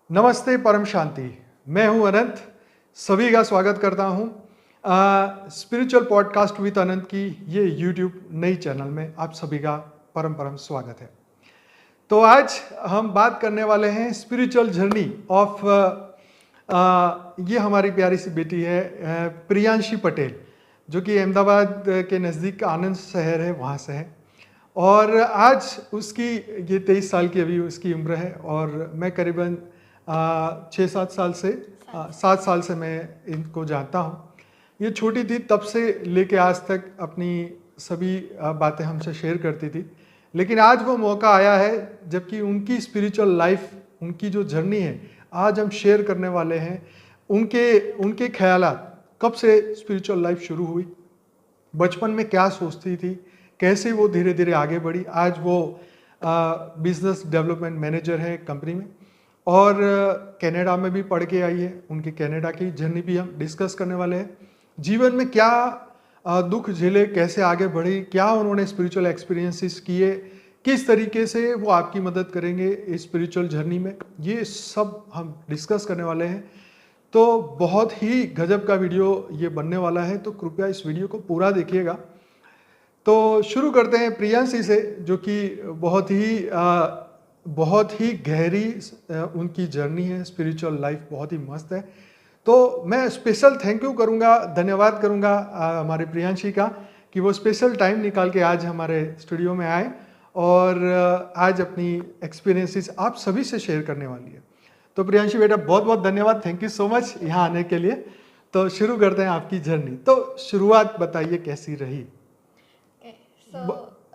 नमस्ते परम शांति। मैं हूं अनंत, सभी का स्वागत करता हूं स्पिरिचुअल पॉडकास्ट विद अनंत की ये यूट्यूब नई चैनल में आप सभी का परम परम स्वागत है। तो आज हम बात करने वाले हैं स्पिरिचुअल जर्नी ऑफ ये हमारी प्यारी सी बेटी है प्रियांशी पटेल, जो कि अहमदाबाद के नज़दीक आनंद शहर है, वहाँ से है। और आज उसकी ये 23 साल की अभी उसकी उम्र है और मैं करीबन 6-7 साल से 7 साल से मैं इनको जानता हूँ। ये छोटी थी तब से लेके आज तक अपनी सभी बातें हमसे शेयर करती थी, लेकिन आज वो मौका आया है जबकि उनकी स्पिरिचुअल लाइफ, उनकी जो जर्नी है आज हम शेयर करने वाले हैं। उनके ख्यालात, कब से स्पिरिचुअल लाइफ शुरू हुई, बचपन में क्या सोचती थी, कैसे वो धीरे धीरे आगे बढ़ी। आज वो बिजनेस डेवलपमेंट मैनेजर है कंपनी में और कनाडा में भी पढ़ के आई है। उनकी कनाडा की जर्नी भी हम डिस्कस करने वाले हैं। जीवन में क्या दुख झेले, कैसे आगे बढ़ी, क्या उन्होंने स्पिरिचुअल एक्सपीरियंसेस किए, किस तरीके से वो आपकी मदद करेंगे इस स्पिरिचुअल जर्नी में, ये सब हम डिस्कस करने वाले हैं। तो बहुत ही गजब का वीडियो ये बनने वाला है, तो कृपया इस वीडियो को पूरा देखिएगा। तो शुरू करते हैं प्रियांशी से, जो कि बहुत ही गहरी उनकी जर्नी है। स्पिरिचुअल लाइफ बहुत ही मस्त है। तो मैं स्पेशल थैंक यू करूँगा, धन्यवाद करूँगा हमारे प्रियांशी का कि वो स्पेशल टाइम निकाल के आज हमारे स्टूडियो में आए और आज अपनी एक्सपीरियंसेस आप सभी से शेयर करने वाली है। तो प्रियांशी बेटा, बहुत बहुत धन्यवाद, थैंक यू सो मच यहाँ आने के लिए। तो शुरू करते हैं आपकी जर्नी। तो शुरुआत बताइए कैसी रही?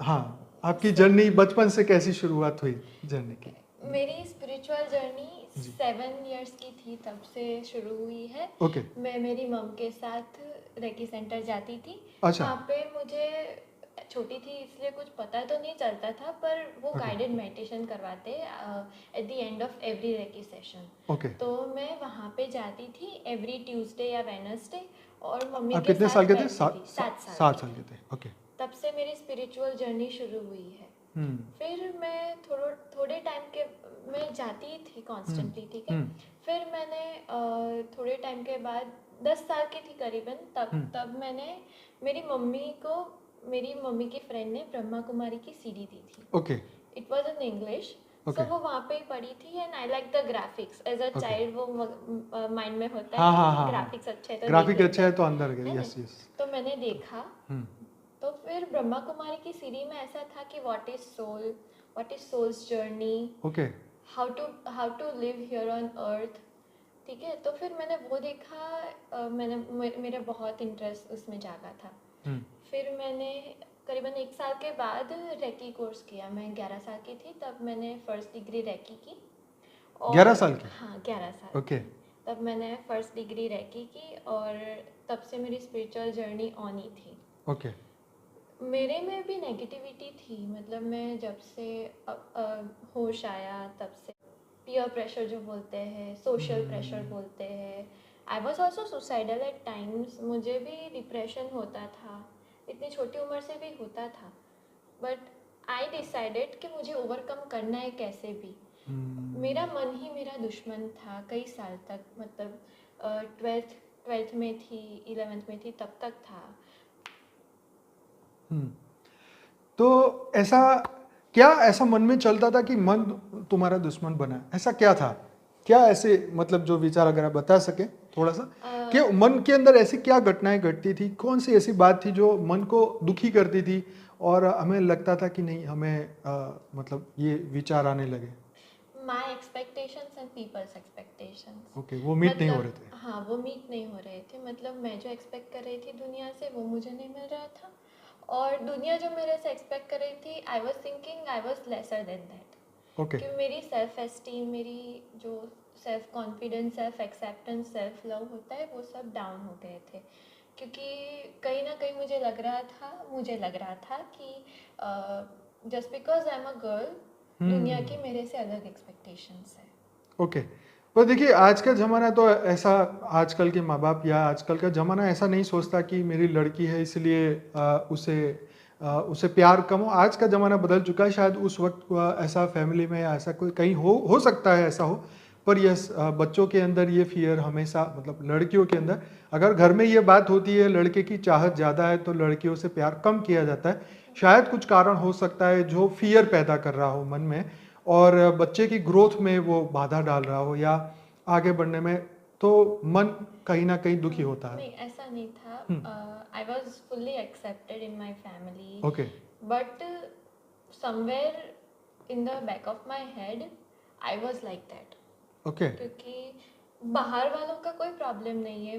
हाँ, आपकी जर्नी बचपन से कैसी शुरुआत हुई जर्नी की? मेरी स्पिरिचुअल जर्नी 7 इयर्स की थी तब से शुरू हुई है। ओके। मैं मेरी मम के साथ रेकी सेंटर जाती थी। अच्छा। वहाँ पे मुझे छोटी थी इसलिए कुछ पता तो नहीं चलता था, पर वो गाइडेड मेडिटेशन करवाते at the end of every reiki session. Okay. तो मैं वहाँ पे जाती थी एवरी ट्यूसडे या वेडनेसडे और मम्मी आप के कितने साथ साल के थे? बैठती थी। 7 साल साल के थे। ओके। तब से मेरी स्पिरिचुअल जर्नी शुरू हुई है। फिर मैं थोड़े टाइम के मैं जाती थी कॉन्स्टेंटली, ठीक है। फिर मैंने थोड़े टाइम के बाद 10 साल की थी करीबन, तब मैंने मेरी मम्मी की फ्रेंड ने ब्रह्मा कुमारी की सीडी दी थी। Okay. It was in English. So वो वहाँ पे ही पढ़ी थी and I like the graphics. As a child वो माइंड में होता है कि ग्राफिक्स अच्छे है तो ग्राफिक अच्छा है तो अंदर गए। Yes yes. तो मैंने देखा। तो फिर ब्रह्मा कुमारी की सीडी में ऐसा था कि what is soul's journey, okay, how to live here on earth, ठीक है। तो फिर मैंने वो देखा। मेरा बहुत इंटरेस्ट उसमें जागा था। फिर मैंने करीबन 1 साल के बाद रेकी कोर्स किया। मैं 11 साल की थी तब मैंने फर्स्ट डिग्री रेकी की। 11 साल की? हाँ, 11 साल। ओके। तब मैंने फर्स्ट डिग्री रेकी की और तब से मेरी स्पिरिचुअल जर्नी ऑन ही थी। ओके। मेरे में भी नेगेटिविटी थी, मतलब मैं जब से होश आया तब से पीयर प्रेशर जो बोलते हैं, सोशल प्रेशर बोलते हैं। I was also suicidal at times. मुझे भी डिप्रेशन होता था, इतनी छोटी उम्र से भी होता था, बट आई डिसाइडेड कि मुझे ओवरकम करना है कैसे भी। मेरा मन ही मेरा दुश्मन था कई साल तक, मतलब 12th में थी, 11th में थी, तब तक था। तो ऐसा मन में चलता था कि मन तुम्हारा दुश्मन बना? ऐसा क्या था? क्या ऐसे मतलब जो विचार अगर आप बता सके थोड़ा सा, कि मन के अंदर ऐसी क्या घटनाएं घटती थी, कौन सी ऐसी बात थी जो मन को दुखी करती थी और हमें लगता था कि नहीं, हमें मतलब ये विचार आने लगे? My expectations and people's expectations. Okay, वो मीट नहीं हो रहे थे। हाँ, वो मीट नहीं हो रहे थे। मतलब मैं जो एक्सपेक्ट कर रही थी दुनिया से वो मुझे नहीं मिल रहा था, और दुनिया जो मेरे से एक्सपेक्ट कर रही थी, I was thinking I was lesser than that. Okay. कि मेरी सेल्फ एस्टीम, मेरी जो self confidence, self acceptance, self love होता है, वो सब डाउन हो गए थे। क्योंकि कहीं ना कहीं मुझे लग रहा था कि just because I am a girl, दुनिया की मेरे से अलग एक्सपेक्टेशंस है। ओके। पर देखिए, आज का ज़माना तो ऐसा, आजकल के माँ बाप या आजकल का ज़माना ऐसा नहीं सोचता कि मेरी लड़की है इसलिए उसे प्यार कम हो। आज का ज़माना बदल चुका है। शायद उस वक्त ऐसा फैमिली में या ऐसा कोई कहीं हो सकता है ऐसा हो, पर यस, बच्चों के अंदर ये फियर हमेशा, मतलब लड़कियों के अंदर अगर घर में ये बात होती है लड़के की चाहत ज़्यादा है तो लड़कियों से प्यार कम किया जाता है। शायद कुछ कारण हो सकता है जो फियर पैदा कर रहा हो मन में और बच्चे की ग्रोथ में वो बाधा डाल रहा हो या आगे बढ़ने में, तो मन कहीं ना कहीं दुखी होता है। नहीं, ऐसा नहीं था। I was fully accepted in my family, okay but somewhere in the back of my head I was like that. Okay क्योंकि बाहर वालों का कोई प्रॉब्लम नहीं है।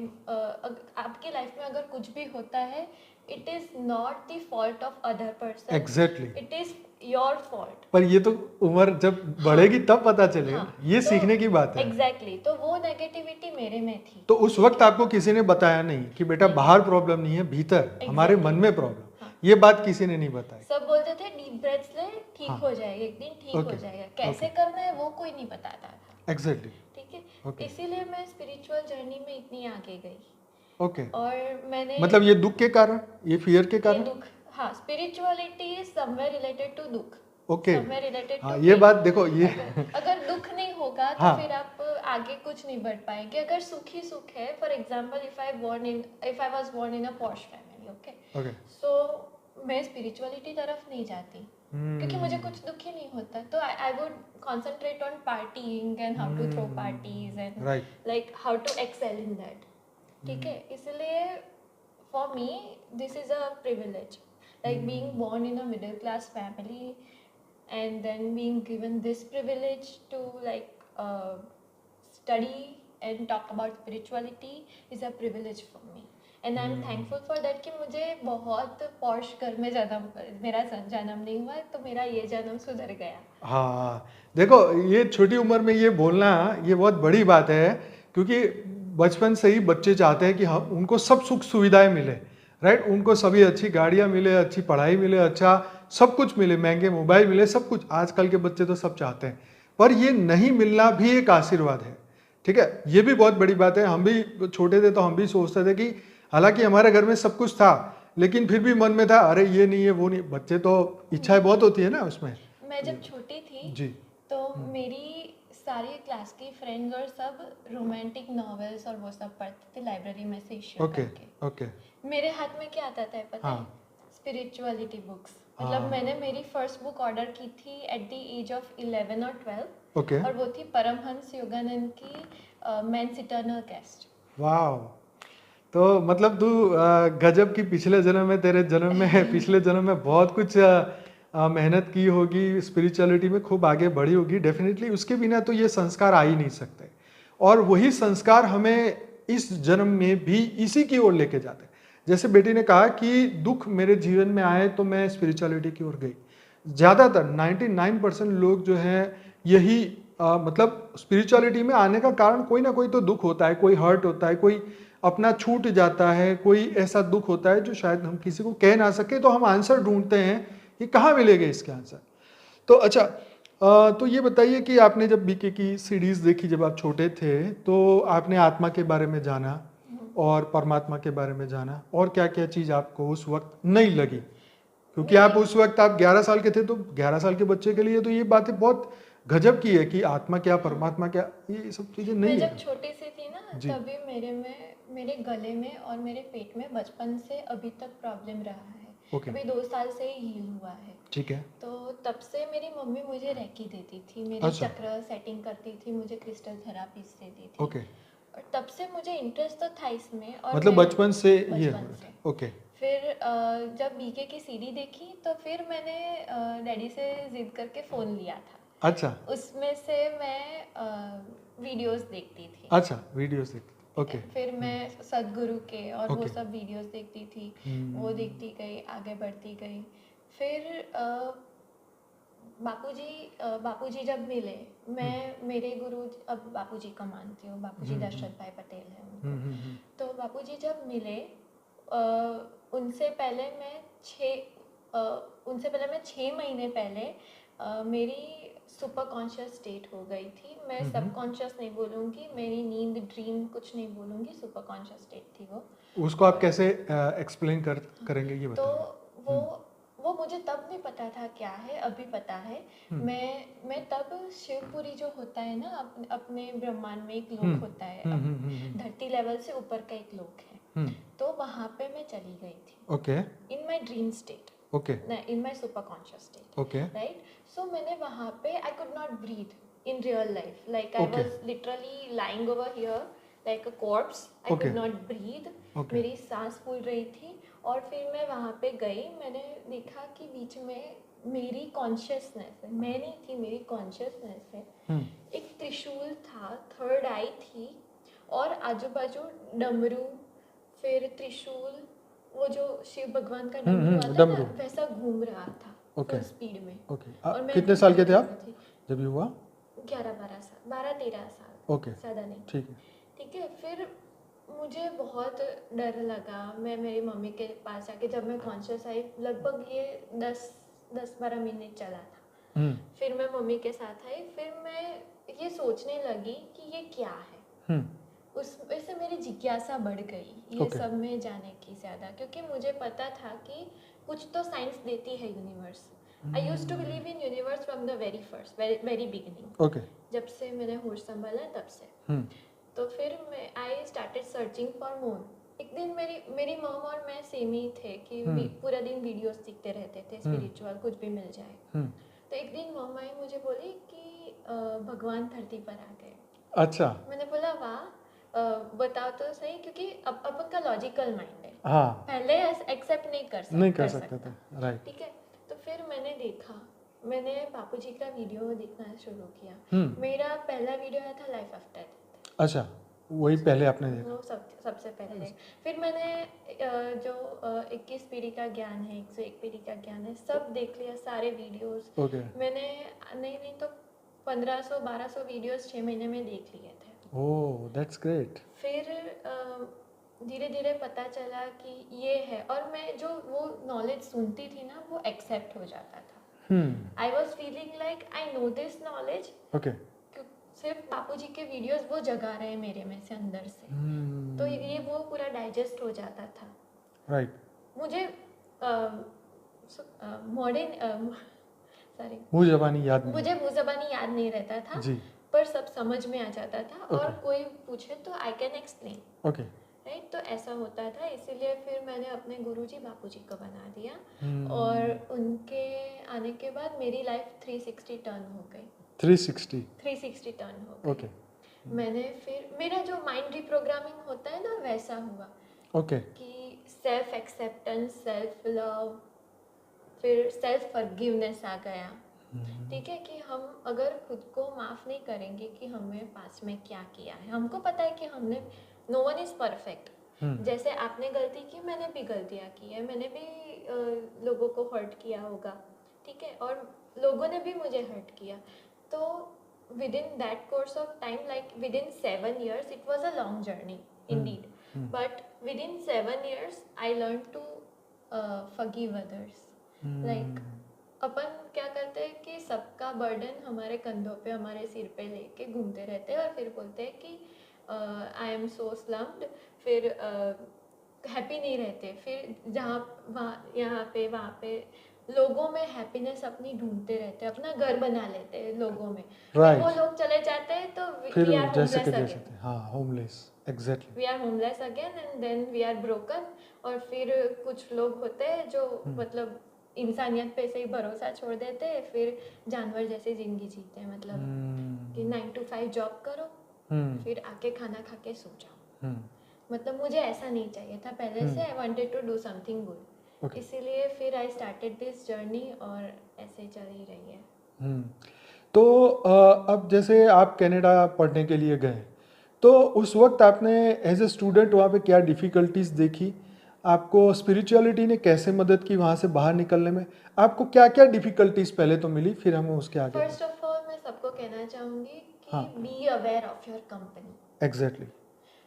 आपकी लाइफ में अगर कुछ भी होता है, it is not the fault of other person, exactly. It is your fault. पर ये तो उम्र जब बढ़ेगी तब पता चलेगा, हाँ, ये तो सीखने की बात है। एग्जैक्टली तो वो नेगेटिविटी मेरे में थी। तो उस वक्त आपको किसी ने बताया नहीं कि बेटा नहीं। बाहर प्रॉब्लम नहीं है, भीतर हमारे मन में प्रॉब्लम, हाँ। ये बात किसी ने नहीं बताई। सब बोलते थे डीप ब्रेथ्स ले, ठीक हाँ। हो जाएगा, एक दिन ठीक हो Okay. जाएगा। कैसे Okay. करना है वो कोई नहीं बताता था। एग्जैक्टली। ठीक है, Okay. इसीलिए मैं स्पिरिचुअल जर्नी में इतनी आगे गई। ओके, और मैंने मतलब ये दुख के कारण, ये फियर के ये कारण। दुख, हाँ, spirituality is somewhere related to दुख। ओके, समवेयर रिलेटेड हाँ टू ये बात देखो, ये अगर दुख नहीं होगा तो हाँ। फिर आप आगे कुछ नहीं बढ़ पाएंगे। अगर सुख ही सुख है, for example if I was born in a posh family, okay, okay, so मैं स्पिरिचुअलिटी तरफ नहीं जाती क्योंकि मुझे कुछ दुख ही नहीं होता। तो I would concentrate on partying and how to throw parties and right. Like how to excel in that. ठीक है, इसलिए for me this is a privilege, like being born in a middle class family and then being given this privilege to like study and talk about spirituality is a privilege for me and I'm thankful for that कि मुझे बहुत posh घर में जन्म, मेरा जन्म नहीं हुआ तो मेरा ये जन्म सुधर गया। हाँ देखो, ये छोटी उम्र में ये बोलना ये बहुत बड़ी बात है, क्योंकि बचपन से ही बच्चे चाहते हैं कि हम उनको सब सुख सुविधाएं मिले, राइट, उनको सभी अच्छी गाड़ियां मिले, अच्छी पढ़ाई मिले, अच्छा सब कुछ मिले, महंगे मोबाइल मिले, सब कुछ आजकल के बच्चे तो सब चाहते हैं। पर ये नहीं मिलना भी एक आशीर्वाद है। ठीक है, ये भी बहुत बड़ी बात है। हम भी छोटे थे तो हम भी सोचते थे कि हालांकि हमारे घर में सब कुछ था लेकिन फिर भी मन में था अरे ये नहीं है वो नहीं, बच्चे तो इच्छाएं बहुत होती है ना उसमें। मैं जब छोटी थी जी। तो मेरी सारी क्लास की फ्रेंड्स और सब रोमांटिक नॉवेल्स और वो सब पढ़ते थे लाइब्रेरी में से इश्यू ओके करके। ओके। मेरे हाथ में क्या आता था पता है? हाँ। Spirituality books. मतलब हाँ। मैंने मेरी फर्स्ट बुक ऑर्डर की थी एट द एज ऑफ 11 और 12 ओके। और वो थी परमहंस योगानंद की मैन्स इटर्नल क्वेस्ट। वाह, तो मतलब तू गजब की पिछले जन्म में, तेरे जन्म में पिछले जन्म में बहुत कुछ मेहनत की होगी, स्पिरिचुअलिटी में खूब आगे बढ़ी होगी डेफिनेटली। उसके बिना तो ये संस्कार आ ही नहीं सकते, और वही संस्कार हमें इस जन्म में भी इसी की ओर लेके जाते हैं। जैसे बेटी ने कहा कि दुख मेरे जीवन में आए तो मैं स्पिरिचुअलिटी की ओर गई। ज़्यादातर 99% लोग जो हैं यही मतलब स्पिरिचुअलिटी में आने का कारण कोई ना कोई तो दुख होता है, कोई हर्ट होता है, कोई अपना छूट जाता है, कोई ऐसा दुख होता है जो शायद हम किसी को कह ना सके, तो हम आंसर ढूंढते हैं कि कहाँ मिलेगा इसके आंसर। तो अच्छा, तो ये बताइए कि आपने जब बीके की सीरीज देखी जब आप छोटे थे तो आपने आत्मा के बारे में जाना और परमात्मा के बारे में जाना, और क्या क्या चीज़ आपको उस वक्त नहीं लगी? क्योंकि आप उस वक्त आप 11 साल के थे, तो 11 साल के बच्चे के लिए तो ये बातें बहुत गजब की है कि आत्मा क्या, परमात्मा क्या, ये सब चीज़ें नहीं मैं है। जब छोटी सी थी ना जी। तभी मेरे गले में और मेरे पेट में बचपन से अभी तक प्रॉब्लम रहा है। ओके। अभी 2 साल से ही हील हुआ है। ठीक है। तो तब से मेरी मम्मी मुझे रेकी देती थी, मेरे अच्छा। चक्र सेटिंग करती थी, मुझे क्रिस्टल थेरापीज देती थी। ओके, और तब से मुझे इंटरेस्ट तो था इसमें। और मतलब मैं- बचपन से ये बचपन हो से। रहा। ओके। फिर जब बीके की सीडी देखी तो फिर मैंने डैडी से जिद करके फ़ोन लिया था। अच्छा उसमें से मैं वीडियोस देखती थी। अच्छा, वीडियोस देखते। ओके। फिर मैं सदगुरु के और वो ओके। सब वीडियोस देखती थी, वो देखती गई, आगे बढ़ती गई। फिर बापूजी जब मिले, मैं मेरे गुरु, अब बापूजी को मानती हूँ, बापूजी दशरथ भाई पटेल हैं उनको। तो बापूजी जब मिले उनसे पहले मैं 6 महीने पहले मेरी सुपर कॉन्शियस स्टेट हो गई थी। मैं सब कॉन्शियस नहीं बोलूँगी, मेरी नींद ड्रीम कुछ नहीं बोलूँगी, सुपर कॉन्शियस स्टेट थी वो। उसको आप कैसे एक्सप्लेन करेंगे ये तो बताइए। वो मुझे तब नहीं पता था क्या है, अभी पता है। मैं तब शिवपुरी जो होता है ना, अपने ब्रह्मांड में एक लोक होता है, धरती लेवल से ऊपर का एक लोक है, तो वहाँ पे मैं चली गई थी। Okay in my dream state, okay in my super conscious state, okay right. So मैंने वहाँ पे I could not breathe in real life, like I Okay. Was literally lying over here like a corpse. I Okay. Could not breathe, Okay. मेरी सांस फूल रही थी। और फिर मैं वहाँ पे गई, मैंने देखा कि बीच में मेरी कॉन्शियसनेस है, मैं नहीं थी, मेरी कॉन्शियसनेस है। एक त्रिशूल था, थर्ड आई थी, और आजू बाजू डमरू, फिर त्रिशूल, वो जो शिव भगवान का डमरू आता है ना, डमरू। वैसा घूम रहा था Okay. फुल स्पीड में। ओके और मैं कितने एकदम साल के थे शांत आप थी। जब ये हुआ? 11-12 साल, 12-13 साल, ओके ज़्यादा नहीं। ठीक है ठीक है, फिर मुझे बहुत डर लगा। मैं मेरी मम्मी के पास आके, जब मैं कॉन्शियस आई, लगभग ये 10-12 मिनट चला था। फिर मैं मम्मी के साथ आई, फिर मैं ये सोचने लगी कि ये क्या है। उस वैसे मेरी जिज्ञासा बढ़ गई ये Okay. सब में जाने की ज़्यादा, क्योंकि मुझे पता था कि कुछ तो साइंस देती है universe. I used to believe in universe from the very first, very beginning. Okay जब से मैंने होश संभाला तब से। तो फिर मैं I started searching for more. एक दिन मेरी मॉम और मैं सेम ही थे कि पूरा दिन वीडियोस देखते रहते थे, स्पिरिचुअल कुछ भी मिल जाए। तो एक दिन मॉम आई, मुझे बोली कि भगवान धरती पर आ गए। अच्छा मैंने बोला वाह, बताओ तो सही, क्योंकि अपन का लॉजिकल माइंड है, हाँ पहले एक्सेप्ट नहीं कर सकते थे राइट ठीक है। तो फिर मैंने देखा, मैंने बापू जी का वीडियो देखना शुरू किया। मेरा पहला वीडियो आया था लाइफ आफ्टर डेथ। अच्छा वही पहले आपने देखा? वो सबसे पहले। फिर मैंने जो 21 पीढ़ी का ज्ञान है, 101 पीढ़ी का ज्ञान है, सब देख लिया, सारे वीडियोस। ओके मैंने नहीं तो 1500-1200 वीडियोस 6 महीने में देख लिए थे। Oh that's great. फिर धीरे धीरे पता चला कि ये है, और मैं जो वो नॉलेज सुनती थी ना, वो एक्सेप्ट हो जाता था। I was feeling like I know this knowledge. Okay सिर्फ बापू जी के वीडियोस वो जगा रहे हैं मेरे में से, अंदर से। तो ये वो पूरा डाइजेस्ट हो जाता था। राइट मुझे मॉडर्न सॉरी मुँह ज़बानी याद नहीं मुझे मुँह ज़बानी याद नहीं रहता था जी पर सब समझ में आ जाता था। और Okay. कोई पूछे तो I can explain, okay right. तो ऐसा होता था, इसीलिए फिर मैंने अपने गुरुजी बापूजी को बना दिया। और उनके आने के बाद मेरी लाइफ 360 टर्न हो गई। 360 टर्न हो गई। ओके मैंने फिर मेरा जो माइंड रिप्रोग्रामिंग होता है ना, वैसा हुआ ओके कि सेल्फ एक्सेप्टेंस, सेल्फ लव, फिर सेल्फ फॉरगिवनेस आ गया। ठीक है, कि हम अगर खुद को माफ़ नहीं करेंगे कि हमें पास्ट में क्या किया है, हमको पता है कि हमने, नो वन इज़ परफेक्ट। जैसे आपने गलती की, मैंने भी गलतियाँ की है, मैंने भी लोगों को हर्ट किया होगा, ठीक है, और लोगों ने भी मुझे हर्ट किया। तो with in that course of time, like with in 7 years, it was a long journey indeed, but within 7 years I learned to forgive others. Like अपन क्या करते हैं कि सबका बर्डन हमारे कंधों पे, हमारे सिर पे लेके घूमते रहते हैं, और फिर बोलते हैं कि आई एम सो स्लम्प्ड, फिर हैप्पी नहीं रहते, फिर जहाँ वहाँ यहाँ पे वहाँ पे लोगों में हैप्पीनेस अपनी ढूंढते रहते हैं, अपना घर बना लेते हैं लोगों में। Right. फिर वो लोग चले जाते हैं तो फिर we are जैसे homeless के जैसे again. थे हाँ homeless exactly We are homeless again and then we are broken. और फिर कुछ लोग होते हैं जो मतलब इंसानियत पे से ही भरोसा छोड़ देते हैं, फिर जानवर जैसी जिंदगी जीते हैं, मतलब कि 9 to 5 जॉब करो, फिर आके खाना खा के सो जाओ। मतलब मुझे ऐसा नहीं चाहिए था पहले से। I wanted to do something good, Okay. इसीलिए फिर आई स्टार्टेड दिस जर्नी, और ऐसे चल ही रही है। तो अब जैसे आप कनाडा पढ़ने के लिए गए, तो उस वक्त आपने एज ए स्टूडेंट वहाँ पे क्या डिफ़िकल्टीज देखी? आपको स्पिरिचुअलिटी ने कैसे मदद की वहाँ से बाहर निकलने में? आपको क्या क्या डिफ़िकल्टीज पहले तो मिली, फिर हम उसके आगे? फर्स्ट ऑफ ऑल मैं सबको कहना चाहूँगी कि हाँ। Be aware of your company. Exactly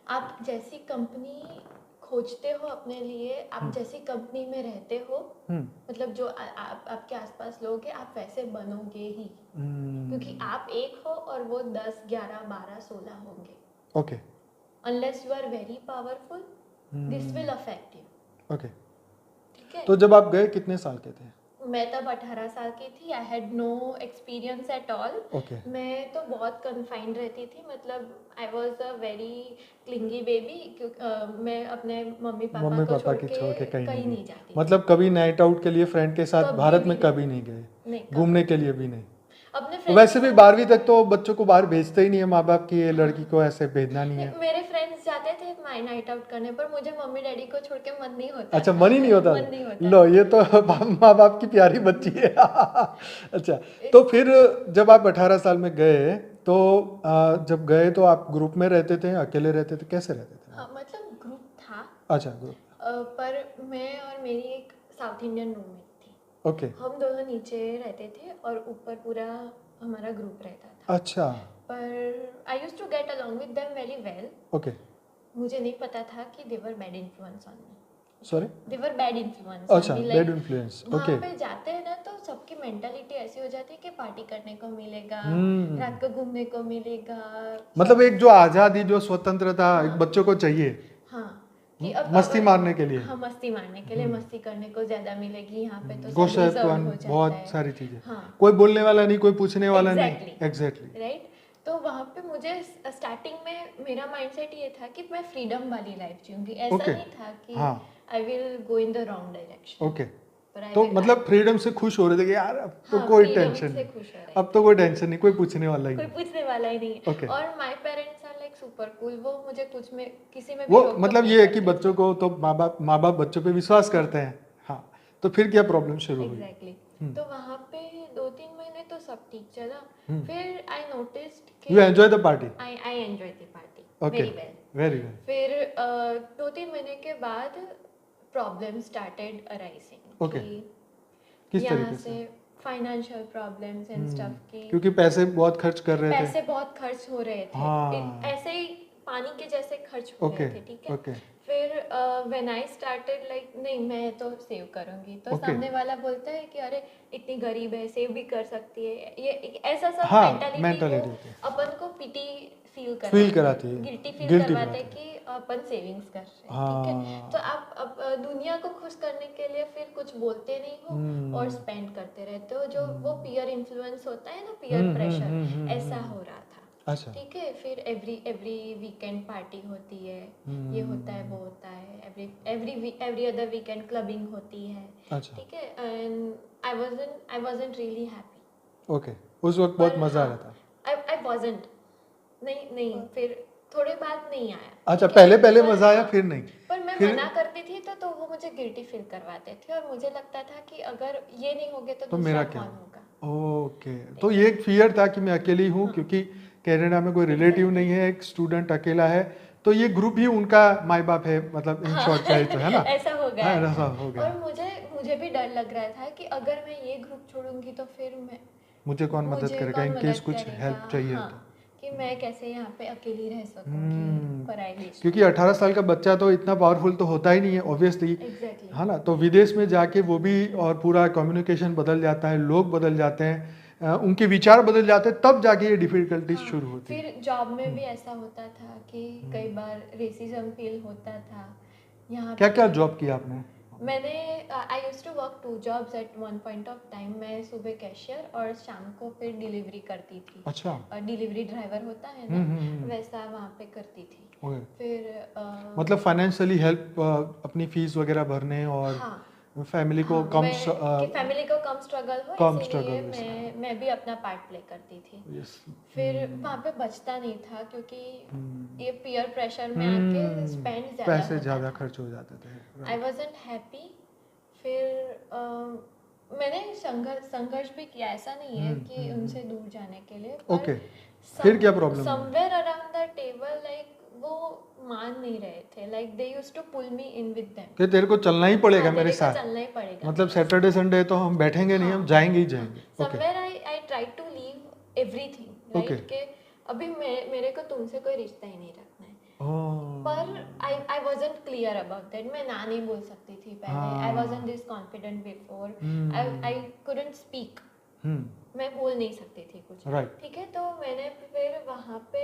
आप जैसी कंपनी खोजते हो अपने लिए, आप जैसी कंपनी में रहते हो, मतलब जो आपके आसपास लोग हैं, आप वैसे बनोगे ही। क्योंकि आप एक हो और वो 10, 11, 12, 16 होंगे। Okay unless you are very powerful, this will affect you. Okay ठीक है। तो जब आप गए कितने साल के थे? मैं तब 18 साल की थी। I had no experience at all. Okay मैं तो बहुत कन्फाइंड रहती थी, मतलब I was a very clingy baby, क्योंकि मैं अपने मम्मी पापा मम्मी को पापा छोड़ की के छोड़ के कहीं कहीं नहीं नहीं गए, जाती मतलब कभी नाइट आउट के लिए फ्रेंड के साथ कभी भारत भी में नहीं। कभी नहीं गए, नहीं, घूमने कभी के लिए भी नहीं। अपने फ्रेंड्स वैसे के भी साथ 12वीं तक तो बच्चों को बाहर भेजते ही नहीं है माँ बाप, की ये हाँ। लड़की को ऐसे भेजना नहीं नहीं, है। मेरे फ्रेंड्स जाते थे माई नाइट आउट करने, पर मुझे मम्मी डैडी को छोड़ के मन नहीं होता अच्छा, था। मन ही नहीं होता मन था। नहीं होता लो, था। ये तो माँ बाप की प्यारी बच्ची है। अच्छा, तो फिर जब आप 18 साल में गए तो जब गए तो आप ग्रुप में रहते थे, अकेले रहते थे, कैसे रहते थे हाँ, वहाँ? मतलब ग्रुप था। अच्छा, ग्रुप। पर मैं और मेरी एक साउथ इंडियन रूममेट थी। ओके। हम दोनों नीचे रहते थे और ऊपर पूरा हमारा ग्रुप रहता था। अच्छा। पर I used to get along with them very well. Okay. मुझे नहीं पता था कि they were bad influence on me. Sorry. They were bad influence on अच्छा, मी, बैड लाइक इन्फ्लुएंस। वहाँ ओके। पे जाते हैं ना तो सबकी मेंटालिटी ऐसी हो जाती है कि पार्टी करने को मिलेगा, हम्म। रात को घूमने को मिलेगा, मतलब एक जो आज़ादी, जो स्वतंत्रता एक हाँ। बच्चों को चाहिए, हाँ, कि अब मस्ती मारने के लिए। हाँ, मस्ती मारने के लिए, मस्ती करने को ज्यादा मिलेगी यहाँ पे, तो सब गोशत रिजर्व पान, हो जाता बहुत है। सारी चीजें। हाँ, कोई बोलने वाला नहीं, कोई पूछने वाला नहीं। Exactly exactly. राइट। तो वहाँ पे मुझे स्टार्टिंग में मेरा माइंडसेट ये था कि मैं फ्रीडम वाली लाइफ जीऊंगी। ऐसा ओके। नहीं था कि हाँ। I will go in the wrong direction. Okay. पर आई तो विल, मतलब फ्रीडम से खुश हो रहे थे कि यार अब तो हाँ, कोई फ्रीडम टेंशन से नहीं, खुश हो रहे अब तो कोई टेंशन नहीं, कोई पूछने वाला ही कोई नहीं। पूछने वाला ही नहीं। ओके। और my parents are like super cool. वो मुझे कुछ में किसी में भी वो रोक टोक मतलब नहीं ये है कि करते बच्चों थे। को तो माँ बाप बच्चों पे विश्वास करते हैं। हाँ, तो फिर क्या प्रॉब्लम शुरू हुई? एग्जैक्टली। तो वहाँ पे 2-3 महीने तो सब ठीक चला। हम्म। फिर I noticed you enjoy the party? I enjoy the party okay, very well. Very well. फिर 2-3 महीने के बाद प्रॉब्लम स्टार्टेड अराइजिंग ओके। कि किस यहाँ तरीके से से? फाइनेंशियल प्रॉब्लम्स एंड स्टफ की, क्योंकि पैसे बहुत खर्च कर रहे थे। पैसे बहुत खर्च हो रहे थे। हाँ। ऐसे ही पानी के जैसे खर्च हो ओके। रहे थे, ठीक है। ओके। फिर व्हेन आई स्टार्टेड लाइक नहीं, मैं तो सेव करूंगी, तो ओके। सामने वाला बोलता है कि अरे इतनी गरीब है, सेव भी कर सकती है। ये ऐसा सब हाँ, मेंटालिटी मेंटालिटी वो होती है। अपन को पीटी फील फील कराती है, गिल्टी फील गिल्टी करवाते दिलाती है। कि अपन सेविंग्स कर रहे हैं, ठीक है। तो हाँ। आप अब दुनिया को खुश करने के लिए फिर कुछ बोलते नहीं हो और स्पेंड करते रहते हो। जो वो पीयर इन्फ्लुएंस होता है ना, पीयर प्रेशर, ऐसा हो रहा था। अच्छा। ठीक है। फिर एवरी वीकेंड पार्टी होती है, ये होता है, वो होता है, एवरी अदर वीकेंड क्लबिंग होती है, अच्छा। ठीक है। And I wasn't really happy. Okay, उस वक्त बहुत मजा आ रहा था। आई वाजंट, नहीं, फिर थोड़े बाद नहीं आया। अच्छा, ठीक है? पहले पहले पर मजा आया, हाँ, फिर नहीं। पर मैं फिर मना करती थी तो वो मुझे गिल्टी फील करवाते थे, और मुझे लगता था कि अगर ये नहीं होगे तो तो दूसरा मेरा कौन क्या? होगा। ओके, तो ये एक फियर था कि मैं अकेली हूँ, क्योंकि कनाडा में कोई रिलेटिव नहीं है, एक स्टूडेंट अकेला है, तो ये ग्रुप ही उनका माई बाप है, मतलब इन हाँ, शॉर्ट कहे तो, है ना? ऐसा हो गया हाँ, था। ऐसा हो गया। और मुझे भी डर लग रहा था कि अगर मैं ये ग्रुप छोड़ूंगी तो फिर मुझे कौन मदद मुझे करेगा कौन इन केस मदद कुछ करेगा। हेल्प चाहिए हाँ, तो? कि मैं कैसे यहाँ पे अकेली रह सकूंगी पराई देश में। क्योंकि 18 साल का बच्चा तो इतना पावरफुल तो होता ही नहीं है ऑब्वियसली, एग्जैक्टली। है ना? तो विदेश में जाके वो भी, और पूरा कम्युनिकेशन बदल जाता है, लोग बदल जाते हैं, उनके विचार बदल जाते हैं, तब जाके ये डिफिकल्टीज हाँ, शुरू होती है। फिर जॉब में भी ऐसा होता था कि कई बार रेसिज्म फील होता था यहाँ क्या पे। क्या जॉब किया आपने? मैंने I used to work 2 jobs at one point of time. मैं सुबह कैशियर और शाम को फिर डिलीवरी करती थी। अच्छा। और डिलीवरी ड्राइवर होता है ना, वैसा वहाँ पे करती थी। ओके। फिर मतलब फाइनेंशियली हेल्प, अपनी फीस वगैरह भरने, और हाँ, फैमिली को हाँ, कम कि फैमिली को कम स्ट्रगल हो, कम इसीलिए स्ट्रगल। मैं भी अपना पार्ट प्ले करती थी। यस। फिर वहाँ पे बचता नहीं था, क्योंकि ये पीयर प्रेशर में आके स्पेंड ज़्यादा पैसे होता ज़्यादा था। खर्च हो जाते थे। आई वॉजंट हैप्पी। फिर मैंने संघर्ष भी किया, ऐसा नहीं है कि उनसे दूर जाने के लिए। ओके, फिर क्या problem? Somewhere around the table, like वो मान नहीं रहे थे। Like they used to pull me in with them कि तेरे को चलना ही पड़ेगा मेरे तेरे को साथ, चलना ही पड़ेगा। मतलब सैटरडे संडे तो हम बैठेंगे नहीं, हम जाएंगे ही जाएंगे। Okay. Somewhere I try to leave everything, Okay. Right, के अभी मेरे को तुमसे कोई रिश्ता ही नहीं रखना है। Oh. पर I wasn't clear about that. मैं ना नहीं बोल सकती थी पहले। I wasn't this confident before. I couldn't speak. मैं बोल नहीं सकती थी कुछ। Right. ठीक है। तो मैंने फिर वहाँ पे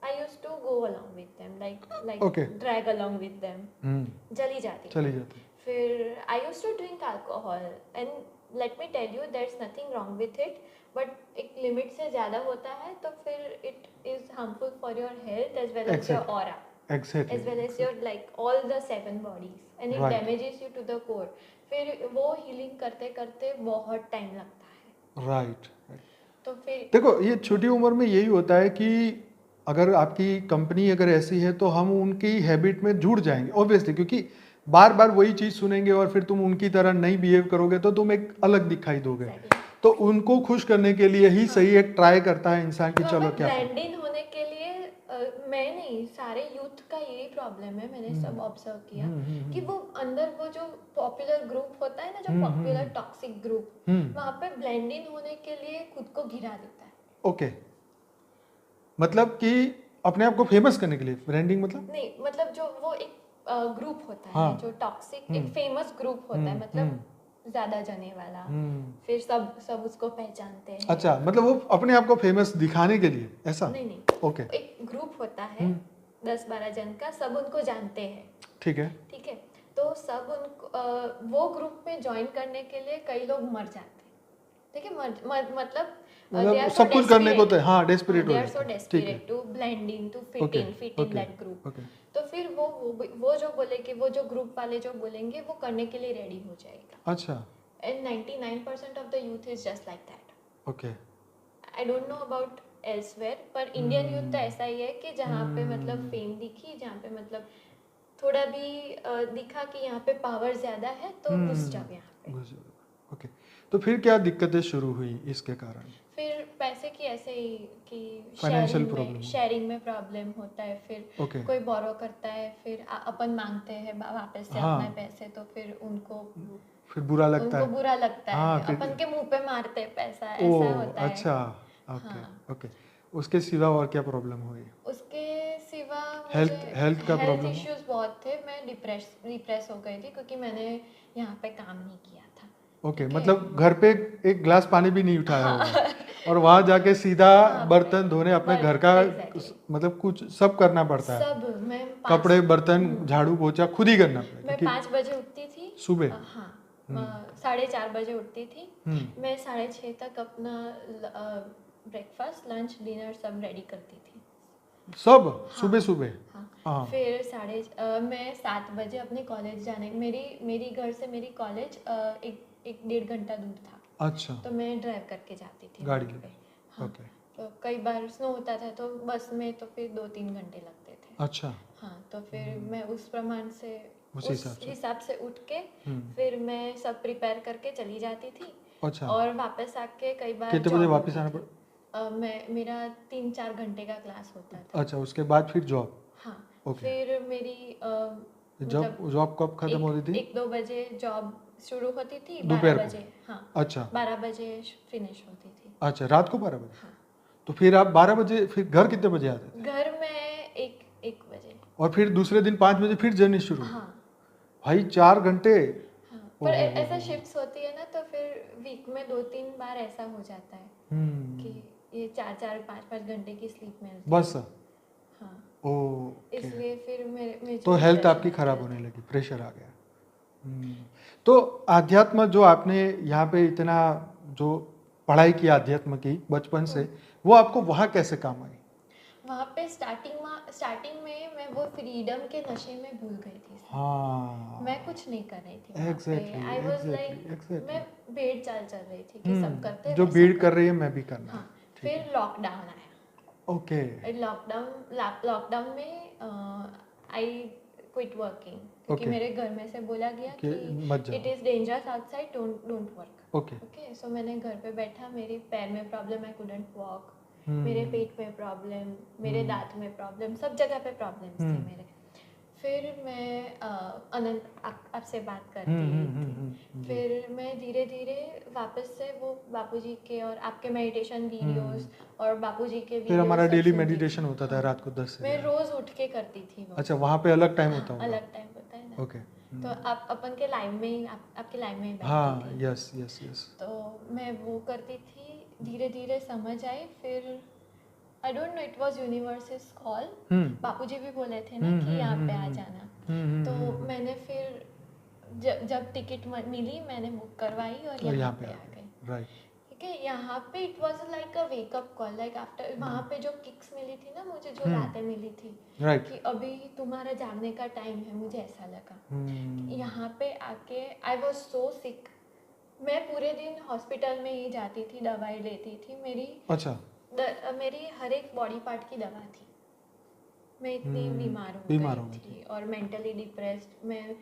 I used to go along with them, like Okay. Drag along with them. चली जाती चली जाती। फिर I used to drink alcohol and let me tell you there is nothing wrong with it, but एक लिमिट से ज़्यादा होता है तो फिर it is harmful for your health as well as your aura, exactly as well as your like all the 7 bodies, and it Right. damages you to the core. फिर वो healing करते करते बहुत टाइम लगता है, राइट। तो फिर देखो ये छोटी उम्र में यही होता है कि अगर आपकी कंपनी अगर ऐसी है तो हम उनकी हैबिट में जुड़ जाएंगे ऑब्वियसली, क्योंकि बार बार वही चीज़ सुनेंगे और फिर तुम उनकी तरह नहीं बिहेव करोगे तो तुम एक अलग दिखाई दोगे। Exactly. तो उनको खुश करने के लिए ही सही एक ट्राई करता है इंसान कि तो चलो हमें क्या ब्लेंड इन होने के लिए मैं नहीं, सारे यूथ का यही प्रॉब्लम है, मैंने सब ऑब्जर्व किया कि वो अंदर वो जो पॉपुलर ग्रुप होता है ना, जो पॉपुलर टॉक्सिक ग्रुप, वहाँ पे ब्लेंड इन होने के लिए खुद को गिरा देता है। ओके, मतलब कि अपने आप को फेमस करने के लिए ब्रांडिंग, मतलब नहीं, मतलब जो वो एक ग्रुप होता हाँ। है जो टॉक्सिक, एक फेमस ग्रुप होता है, मतलब ज्यादा जाने वाला, फिर सब सब उसको पहचानते हैं। अच्छा, मतलब वो अपने आप को फेमस दिखाने के लिए ऐसा? नहीं नहीं, ओके, एक ग्रुप होता है 10-12 जन का, सब उनको जानते हैं, ठीक है। ठीक है, तो सब उनको वो ग्रुप में ज्वाइन करने के लिए कई लोग मर जाते हैं, ठीक है, मतलब they are so सब कुछ करने को तो desperate. हाँ डेस्परेट हो they are so जाते हैं, ठीक है। desperate to blend in, to fit Okay, in okay, that group. okay. तो फिर वो जो बोलेंगे, वो जो ग्रुप वाले जो बोलेंगे वो करने के लिए रेडी हो जाएगा। अच्छा, And 99% of the youth is just like that. Okay, I don't know about elsewhere, पर इंडियन यूथ तो ऐसा ही है कि जहाँ पे मतलब फेम दिखी, जहाँ पे मतलब थोड़ा भी दिखा कि यहाँ पे पावर ज्यादा है तो घुस जाओ यहाँ पे। ओके। तो फिर क्या दिक्कतें शुरू हुई इसके कारण? फिर पैसे की ऐसे ही कि Financial problem. शेयरिंग में प्रॉब्लम होता है, फिर Okay. कोई बोरो करता है, फिर अपन मांगते हैं वापस से हाँ। अपने पैसे, तो फिर उनको फिर बुरा लगता उनको है। बुरा लगता हाँ, है, फिर- अपन के मुंह पे मारते हैं पैसा, ऐसा ओह होता है। अच्छा, ओके हाँ। ओके। उसके सिवा और क्या प्रॉब्लम हुई? उसके सिवा हेल्थ का हेल्थ problem? इश्यूज बहुत थे, मैं डिप्रेस हो गई थी क्योंकि मैंने यहाँ पे काम नहीं किया था। ओके, ठीक है। मतलब घर पे एक ग्लास पानी भी नहीं उठाया होगा और वहां जाके सीधा वहाँ पे बर्तन धोने, अपने घर का exactly. मतलब कुछ सब करना पड़ता है। सब मैं कपड़े, बर्तन, झाड़ू पोछा खुद ही करना पड़ता है मैं क्योंकि 5 बजे उठती थी सुबह? हाँ, 4:30 बजे उठती थी, मैं 6:30 तक अपना ब्रेकफास्ट, लंच, डिनर सब रेडी करती थी। सब हाँ, सुबह सुबह? हाँ। हाँ। फिर मैं 7 बजे अपने कॉलेज जाने, मेरी घर से मेरी कॉलेज एक 1.5 घंटा दूर था, अच्छा, तो मैं ड्राइव करके जाती थी गाड़ी वहाँ लेके। पे। हाँ, ओके, तो कई बार स्नो होता था तो बस में तो फिर 2-3 घंटे लगते थे। अच्छा, हाँ, तो फिर मैं उस प्रमाण से उस उस हिसाब से। हिसाब से उठ के हम्म, फिर मैं सब प्रिपेयर करके चली जाती थी, अच्छा। और वापस आके कई बार कितने बजे job वापस होती आना थी। मेरा 3-4 घंटे का क्लास होता था। अच्छा, उसके बाद फिर जॉब? हाँ, ओके। फिर मेरी जॉब कब खत्म होती थी? 1-2 बजे जॉब शुरू होती थी, दोपहर 12 को? बजे, हाँ, अच्छा 12 बजे फिनिश होती थी। अच्छा, रात को 12 बजे? हाँ, तो फिर आप 12 बजे फिर घर कितने बजे आते थे? घर में 1 बजे। और फिर दूसरे दिन 5 बजे फिर जर्नी शुरू? हाँ भाई 4 घंटे! हाँ, पर ऐसा शिफ्ट्स होती है ना, तो फिर वीक में 2-3 बार ऐसा हो जाता है कि ये 4-4, 5-5 घंटे की स्लीप मिलती बस? है। हाँ, ओके। इसलिए फिर मेरे तो हेल्थ आपकी खराब होने लगी, प्रेशर आ गया। तो अध्यात्म जो आपने यहाँ पे इतना जो पढ़ाई की अध्यात्म की बचपन से, वो आपको वहाँ कैसे काम आई? वहाँ पे स्टार्टिंग में मैं वो फ्रीडम के नशे में भूल गई थी। हाँ, मैं कुछ नहीं कर रही थी वहाँ Exactly, पे। I was like, exactly. मैं भेड़ चाल चल रही थी कि सब करते हैं जो वैसा भीड़ कर। कर रही है मैं भी करना है। हाँ, ठीक फिर लॉकडाउन आया। ओके, लॉकडाउन में आई क्विट वर्किंग क्योंकि Okay. मेरे घर में से बोला गया कि मत कि जाओ। It is dangerous outside, don't work. Okay, okay, so मैंने घर पे बैठा, मेरे पैर में problem, I couldn't walk, hmm, मेरे पेट में प्रॉब्लम, मेरे दांत में प्रॉब्लम, सब जगह पे प्रॉब्लम्स थे मेरे। फिर मैं अनंत आपसे बात करती थी, फिर मैं धीरे धीरे वापस से वो बापूजी के और आपके मेडिटेशन वीडियोस और बापूजी के फिर वीडियोस हमारा सब डेली सुनती मेडिटेशन थी। होता था हाँ, रात को 10 से मैं 11। रोज उठ के करती थी वो। अच्छा, वहाँ पे अलग टाइम होता हाँ, होगा? अलग टाइम होता है ना। ओके, तो आप अपन के लाइव में ही आपके लाइव में ही बैठती हाँ, थी। Yes yes yes. तो मैं वो करती थी, धीरे धीरे समझ आई। फिर I don't know, it was universe's call. बापूजी भी बोले थे ना कि यहाँ पे आ जाना। तो मैंने फिर जब टिकट मिली मैंने बुक करवाई और और यहाँ पे आ गई। राइट। ठीक है, यहाँ पे it was like a wake up call, like after वहाँ पे जो किक्स मिली थी ना मुझे, जो रातें मिली थी राइट। कि अभी तुम्हारा जागने का टाइम है, मुझे ऐसा लगा। यहाँ पे आके आई वाज सो सिक। मैं पूरे दिन हॉस्पिटल में ही जाती थी, दवाई लेती थी। अच्छा। मेरी हर एक बॉडी पार्ट की दवा थी। मैं इतनी बीमार हो गई गई थी और मेंटली डिप्रेस्ड। मैं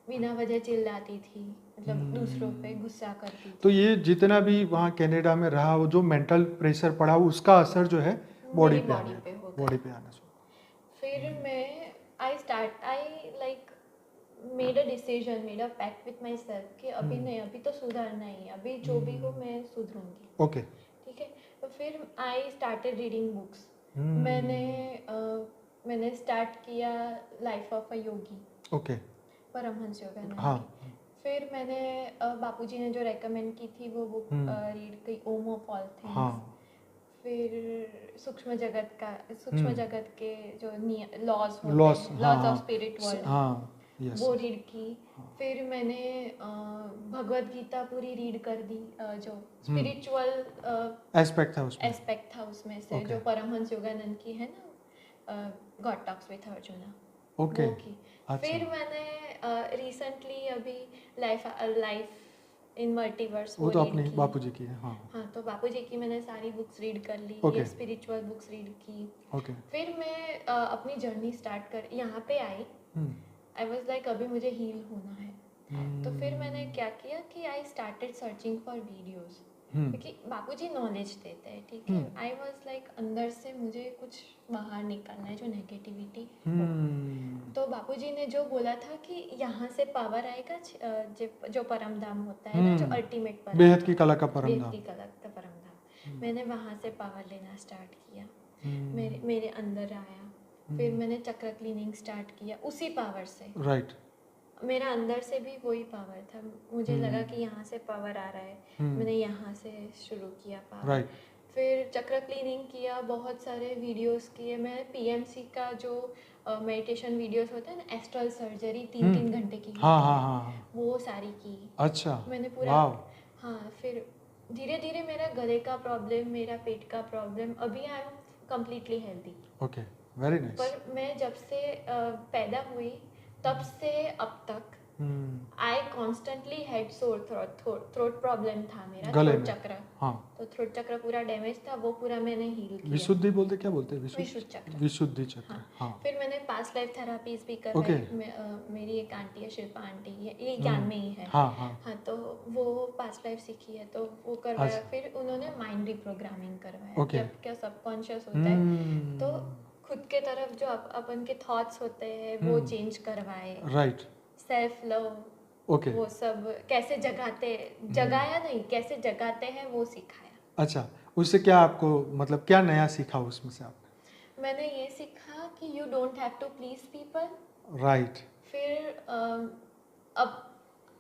बिना वजह चिल्लाती थी, मतलब दूसरों पे गुस्सा करती थी। तो ये जितना भी वहाँ कनाडा में रहा, वो जो मेंटल प्रेशर पड़ा, उसका असर जो है बॉडी मेरी पे बॉडी पे हो बॉडी गया। पे आना शुरू। फिर मैं I like made a decision, made a pact with myself कि अभी नहीं, अभी तो सुधरना ही, अभी जो भी हो मैं सुधरूंगी। ओके। ठीक है, तो फिर आई स्टार्टेड रीडिंग बुक्स। मैंने स्टार्ट किया Life of a Yogi, okay. Paramahansa Yogananda हाँ। की। फिर मैंने बापूजी ने जो रेकमेंड की थी वो बुक रीड की, ओम ऑफ ऑल थिंग्स। हाँ। फिर सूक्ष्म जगत के जो लॉज होते लॉस, हैं, हाँ लॉज हाँ ऑफ स्पिरिट वर्ल्ड, हाँ, यस। वो रीड की। फिर मैंने भगवत गीता पूरी रीड कर दी। जो स्पिरिचुअल एस्पेक्ट था उसमें। एस्पेक्ट था उसमें से, Okay. जो परमहंस योगानंद की है ना, God talks with arjuna, okay. वो की। फिर मैंने रिसेंटली अभी लाइफ इन मल्टीवर्स वो तो read अपने की। बापूजी की है। हाँ। हाँ, तो बापूजी की मैंने सारी बुक्स रीड कर ली। Okay. ये स्पिरिचुअल बुक्स रीड की। ओके। फिर मैं अपनी जर्नी स्टार्ट कर यहाँ पे आई। आई वाज लाइक अभी मुझे हील होना है। तो फिर मैंने क्या किया कि I started searching for videos, क्योंकि बापूजी नॉलेज देते हैं। ठीक है, आई वाज लाइक अंदर से मुझे कुछ बाहर निकालना है, जो नेगेटिविटी हो। तो बापूजी ने जो बोला था कि यहाँ से पावर आएगा, जो परम धाम होता है ना, जो अल्टीमेट परम, बेहद की कला का परम बेहद धाम। की कला का परम धाम, मैंने वहाँ से पावर लेना स्टार्ट किया। मेरे अंदर आया। फिर मैंने चक्र क्लीनिंग स्टार्ट किया उसी पावर से। राइट। मेरा अंदर से भी वही पावर था। मुझे लगा कि यहाँ से पावर आ रहा है, मैंने यहाँ से शुरू किया पावर। राइट। फिर चक्र क्लीनिंग किया, बहुत सारे वीडियोस किए। मैं पीएमसी का जो मेडिटेशन वीडियोस होते हैं ना, एस्ट्रल सर्जरी 3-3 घंटे की हाँ होती हाँ है, हाँ। वो सारी की। अच्छा। मैंने पूरा, हाँ। फिर धीरे धीरे मेरा गले का प्रॉब्लम, मेरा पेट का प्रॉब्लम, अभी I am completely healthy. Okay, very nice. पर मैं जब से पैदा हुई तब से अब तक आई constantly had sore throat problem था मेरा, गले थ्रोट में। चक्र। हाँ। तो थ्रोट चक्र पूरा डैमेज था, वो पूरा मैंने हील किया। विशुद्धि बोलते, क्या बोलते हैं? विशुद्ध चक्र। विशुद्धि चक्र। हाँ। फिर मैंने पास्ट लाइफ थेरापीज भी करवाई। मेरी एक आंटी है, शिल्पा आंटी, ये ज्ञान में ही है। हाँ, तो वो पास्ट लाइफ सीखी है, तो वो करवाया। फिर उन्होंने माइंड रिप्रोग्रामिंग करवाया कि आपका सबकॉन्शियस होता है, तो खुद के तरफ जो अपन के थॉट्स होते हैं वो चेंज करवाए। राइट। सेल्फ लव, वो सब कैसे जगाया नहीं, कैसे जगाते हैं वो सिखाया। अच्छा, उससे क्या आपको, मतलब क्या नया सीखा उसमें से आपने? मैंने ये सीखा कि you don't have to please people. Right. फिर अब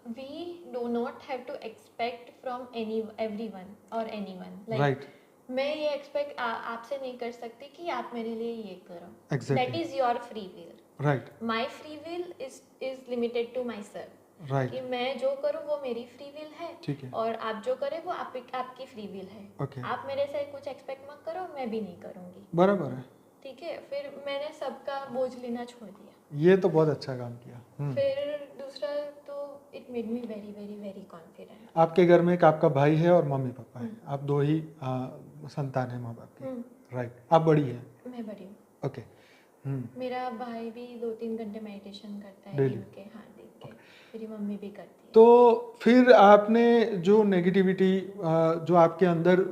we do not have to expect from everyone और एनीवन। राइट। मैं ये एक्सपेक्ट आपसे नहीं कर सकती कि आप मेरे लिए ये करो। Exactly. That is your free will. Right. My free will is limited to myself. Right. कि मैं जो करूँ वो मेरी फ्री विल है। ठीक है। और आप जो करें वो आपकी फ्री विल है। Okay. आप मेरे से कुछ एक्सपेक्ट मत करो, मैं भी नहीं करूँगी। बराबर है। ठीक है, फिर मैंने सबका बोझ लेना छोड़ दिया। ये तो बहुत अच्छा काम किया। फिर दूसरा तो it made me very very very confident. आपके घर में एक आपका भाई है और मम्मी पापा है, आप दो ही संतान है माँ बाप की। राइट। आप बड़ी है? मैं बड़ी हूँ। ओके। मेरा भाई भी 2-3 घंटे मेडिटेशन करता है डेली दिन के। हाँ, दिन के। मेरी मम्मी भी करती है। तो फिर आपने जो नेगेटिविटी जो आपके अंदर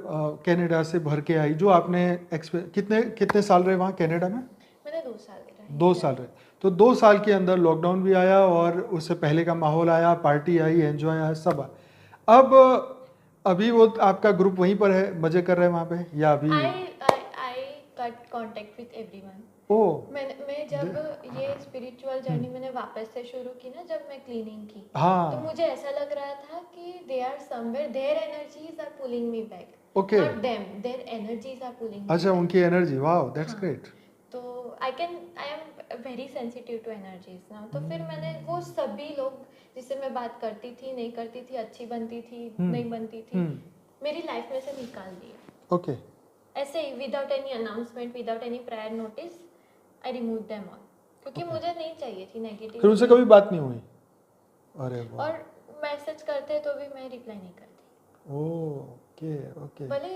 कनाडा से भर के आई, जो आपने कितने साल रहे वहाँ कनाडा में? मैंने 2 साल रहे। 2 साल रहे। तो 2 साल के अंदर लॉकडाउन भी आया और उससे पहले का माहौल आया, पार्टी आई, एंजॉय आया, सब आया। अब अभी वो आपका ग्रुप वहीं पर है, मजे कर रहे हैं वहाँ पे, या अभी? I cut contact with everyone. मैं जब ये स्पिरिचुअल जर्नी मैंने वापस से शुरू की ना, जब मैं क्लीनिंग की, तो मुझे ऐसा लग रहा था कि they are somewhere, their energies are pulling me back. Okay. Not them, their energies are pulling. अच्छा, उनकी एनर्जी, वाओ, दैट्स ग्रेट। तो I am very sensitive to energies now. तो फिर मैंने वो सभी लोग जिससे मैं बात करती थी, नहीं करती थी, अच्छी बनती थी, नहीं बनती थी, मेरी लाइफ में से निकाल दिया। ओके। ऐसे ही without any announcement, without any prior notice, I remove them all, क्योंकि Okay. मुझे नहीं चाहिए थी नेगेटिव। फिर उनसे कभी बात नहीं हुई? अरे वाह। और मैसेज करते तो भी मैं रिप्लाई नहीं करती। Okay okay. भले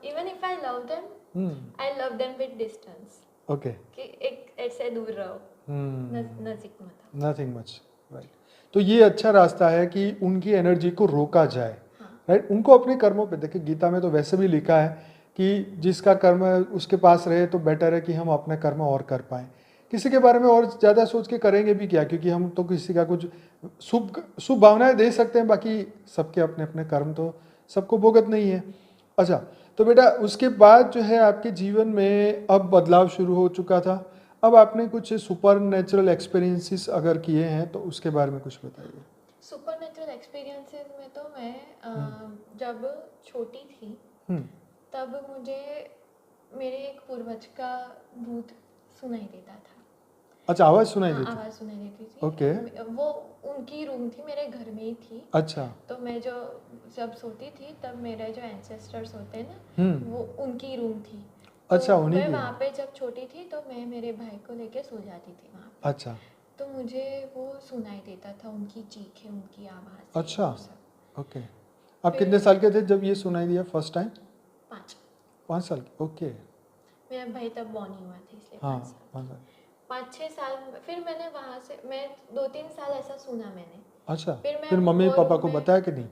even if I love them, I love them with distance, okay. कि एक ऐसे दूर रहो, नजदीक मत आओ। Nothing much, right. तो ये अच्छा रास्ता है कि उनकी एनर्जी को रोका जाए, राइट। उनको अपने कर्मों पे देखिए, गीता में तो वैसे भी लिखा है कि जिसका कर्म है उसके पास रहे तो बेटर है कि हम अपने कर्म और कर पाएं। किसी के बारे में और ज़्यादा सोच के करेंगे भी क्या, क्योंकि हम तो किसी का कुछ शुभ शुभ भावनाएं दे सकते हैं, बाकी सबके अपने अपने कर्म तो सबको भुगत नहीं है। अच्छा, तो बेटा उसके बाद जो है आपके जीवन में अब बदलाव शुरू हो चुका था, अब आपने कुछ सुपर नेचुरल एक्सपीरियंसेस अगर किए हैं तो उसके बारे में कुछ बताइए। सुपर नेचुरल एक्सपीरियंसेस में तो मैं जब छोटी थी तब मुझे मेरे एक पूर्वज का भूत सुनाई देता था। अच्छा, आवाज़ सुनाई देती? आवाज़ सुनाई देती थी। ओके। वो उनकी रूम थी, मेरे घर में ही थी। अच्छा। तो मैं जब सोती थी तब मेरे जो एंसेस्टर्स होते हैं ना, वो उनकी रूम थी। अच्छा, तो उन्हीं मैं की। वहाँ पे जब छोटी थी तो मैं मेरे भाई को लेके सो जाती थी वहाँ पे। अच्छा तो मुझे वो सुनाई देता था, उनकी चीखें, उनकी आवाज़। अच्छा, वो सब। ओके। आप कितने साल के थे जब ये सुनाई दिया फर्स्ट टाइम? 5। 5 साल के, ओके। मेरा भाई तब बॉर्न ही हुआ था, इसलिए हाँ, 5 साल। 5 साल। 5-6 साल फिर मैंने वहाँ से, मैं 2-3 साल ऐसा सुना मैंने। अच्छा, फिर फिर मम्मी पापा को बताया कि नहीं?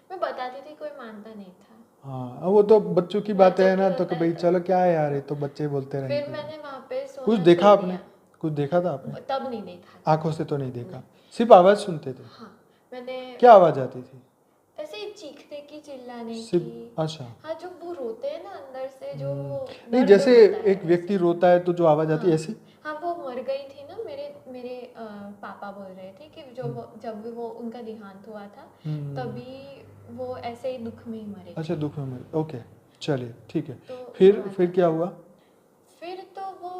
मैं बताती थी, कोई मानता नहीं था। हाँ, वो तो बच्चों की बात है ना, तो कि होता भाई है। चलो क्या है यार, ये तो बच्चे बोलते फिर रहेंगे। मैंने वहाँ पे सोना कुछ देखा छोड़ आपने? दिया। कुछ देखा था आपने? तब नहीं देखा था। आंखों से तो नहीं देखा, सिर्फ आवाज़ सुनते थे? हाँ, मैंने क्या आवाज़ आती थी? ऐसे ही चीखने की, चिल्लाने की। सिर्फ? अच्छा। हाँ, जो वो रोते हैं ना अंदर से, जो नहीं, दर्द जैसे होता है एक व्यक्ति रोता है तो जो आवाज़ आती है ऐसी? हाँ, वो मर गई थी ना, मेरे मेरे पापा बोल रहे थे कि जब वो उनका देहांत हुआ था तभी वो ऐसे ही दुख में ही मरे थे। अच्छा, दुख में मरे, ओके, चलिए ठीक है। तो फिर क्या हुआ? फिर तो वो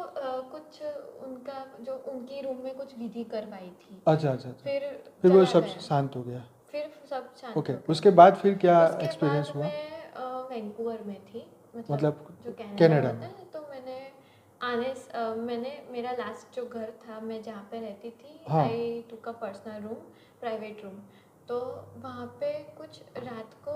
कुछ उनका जो उनकी रूम में कुछ विधि करवाई थी। अच्छा अच्छा अच्छा। फिर वो चला सब गया। शांत हो गया? फिर सब शांत ओके, हो गया। उसके बाद फिर क्या उसके एक्सपीरियंस बाद हुआ? मैं वैंकूवर में थी, मतलब जो कनाडा कनाडा में? होता है। तो मैंने मेरा लास्ट जो घर था, मैं जहाँ पे रहती थी, हाँ। I took a personal room, private room. तो वहाँ पे कुछ रात को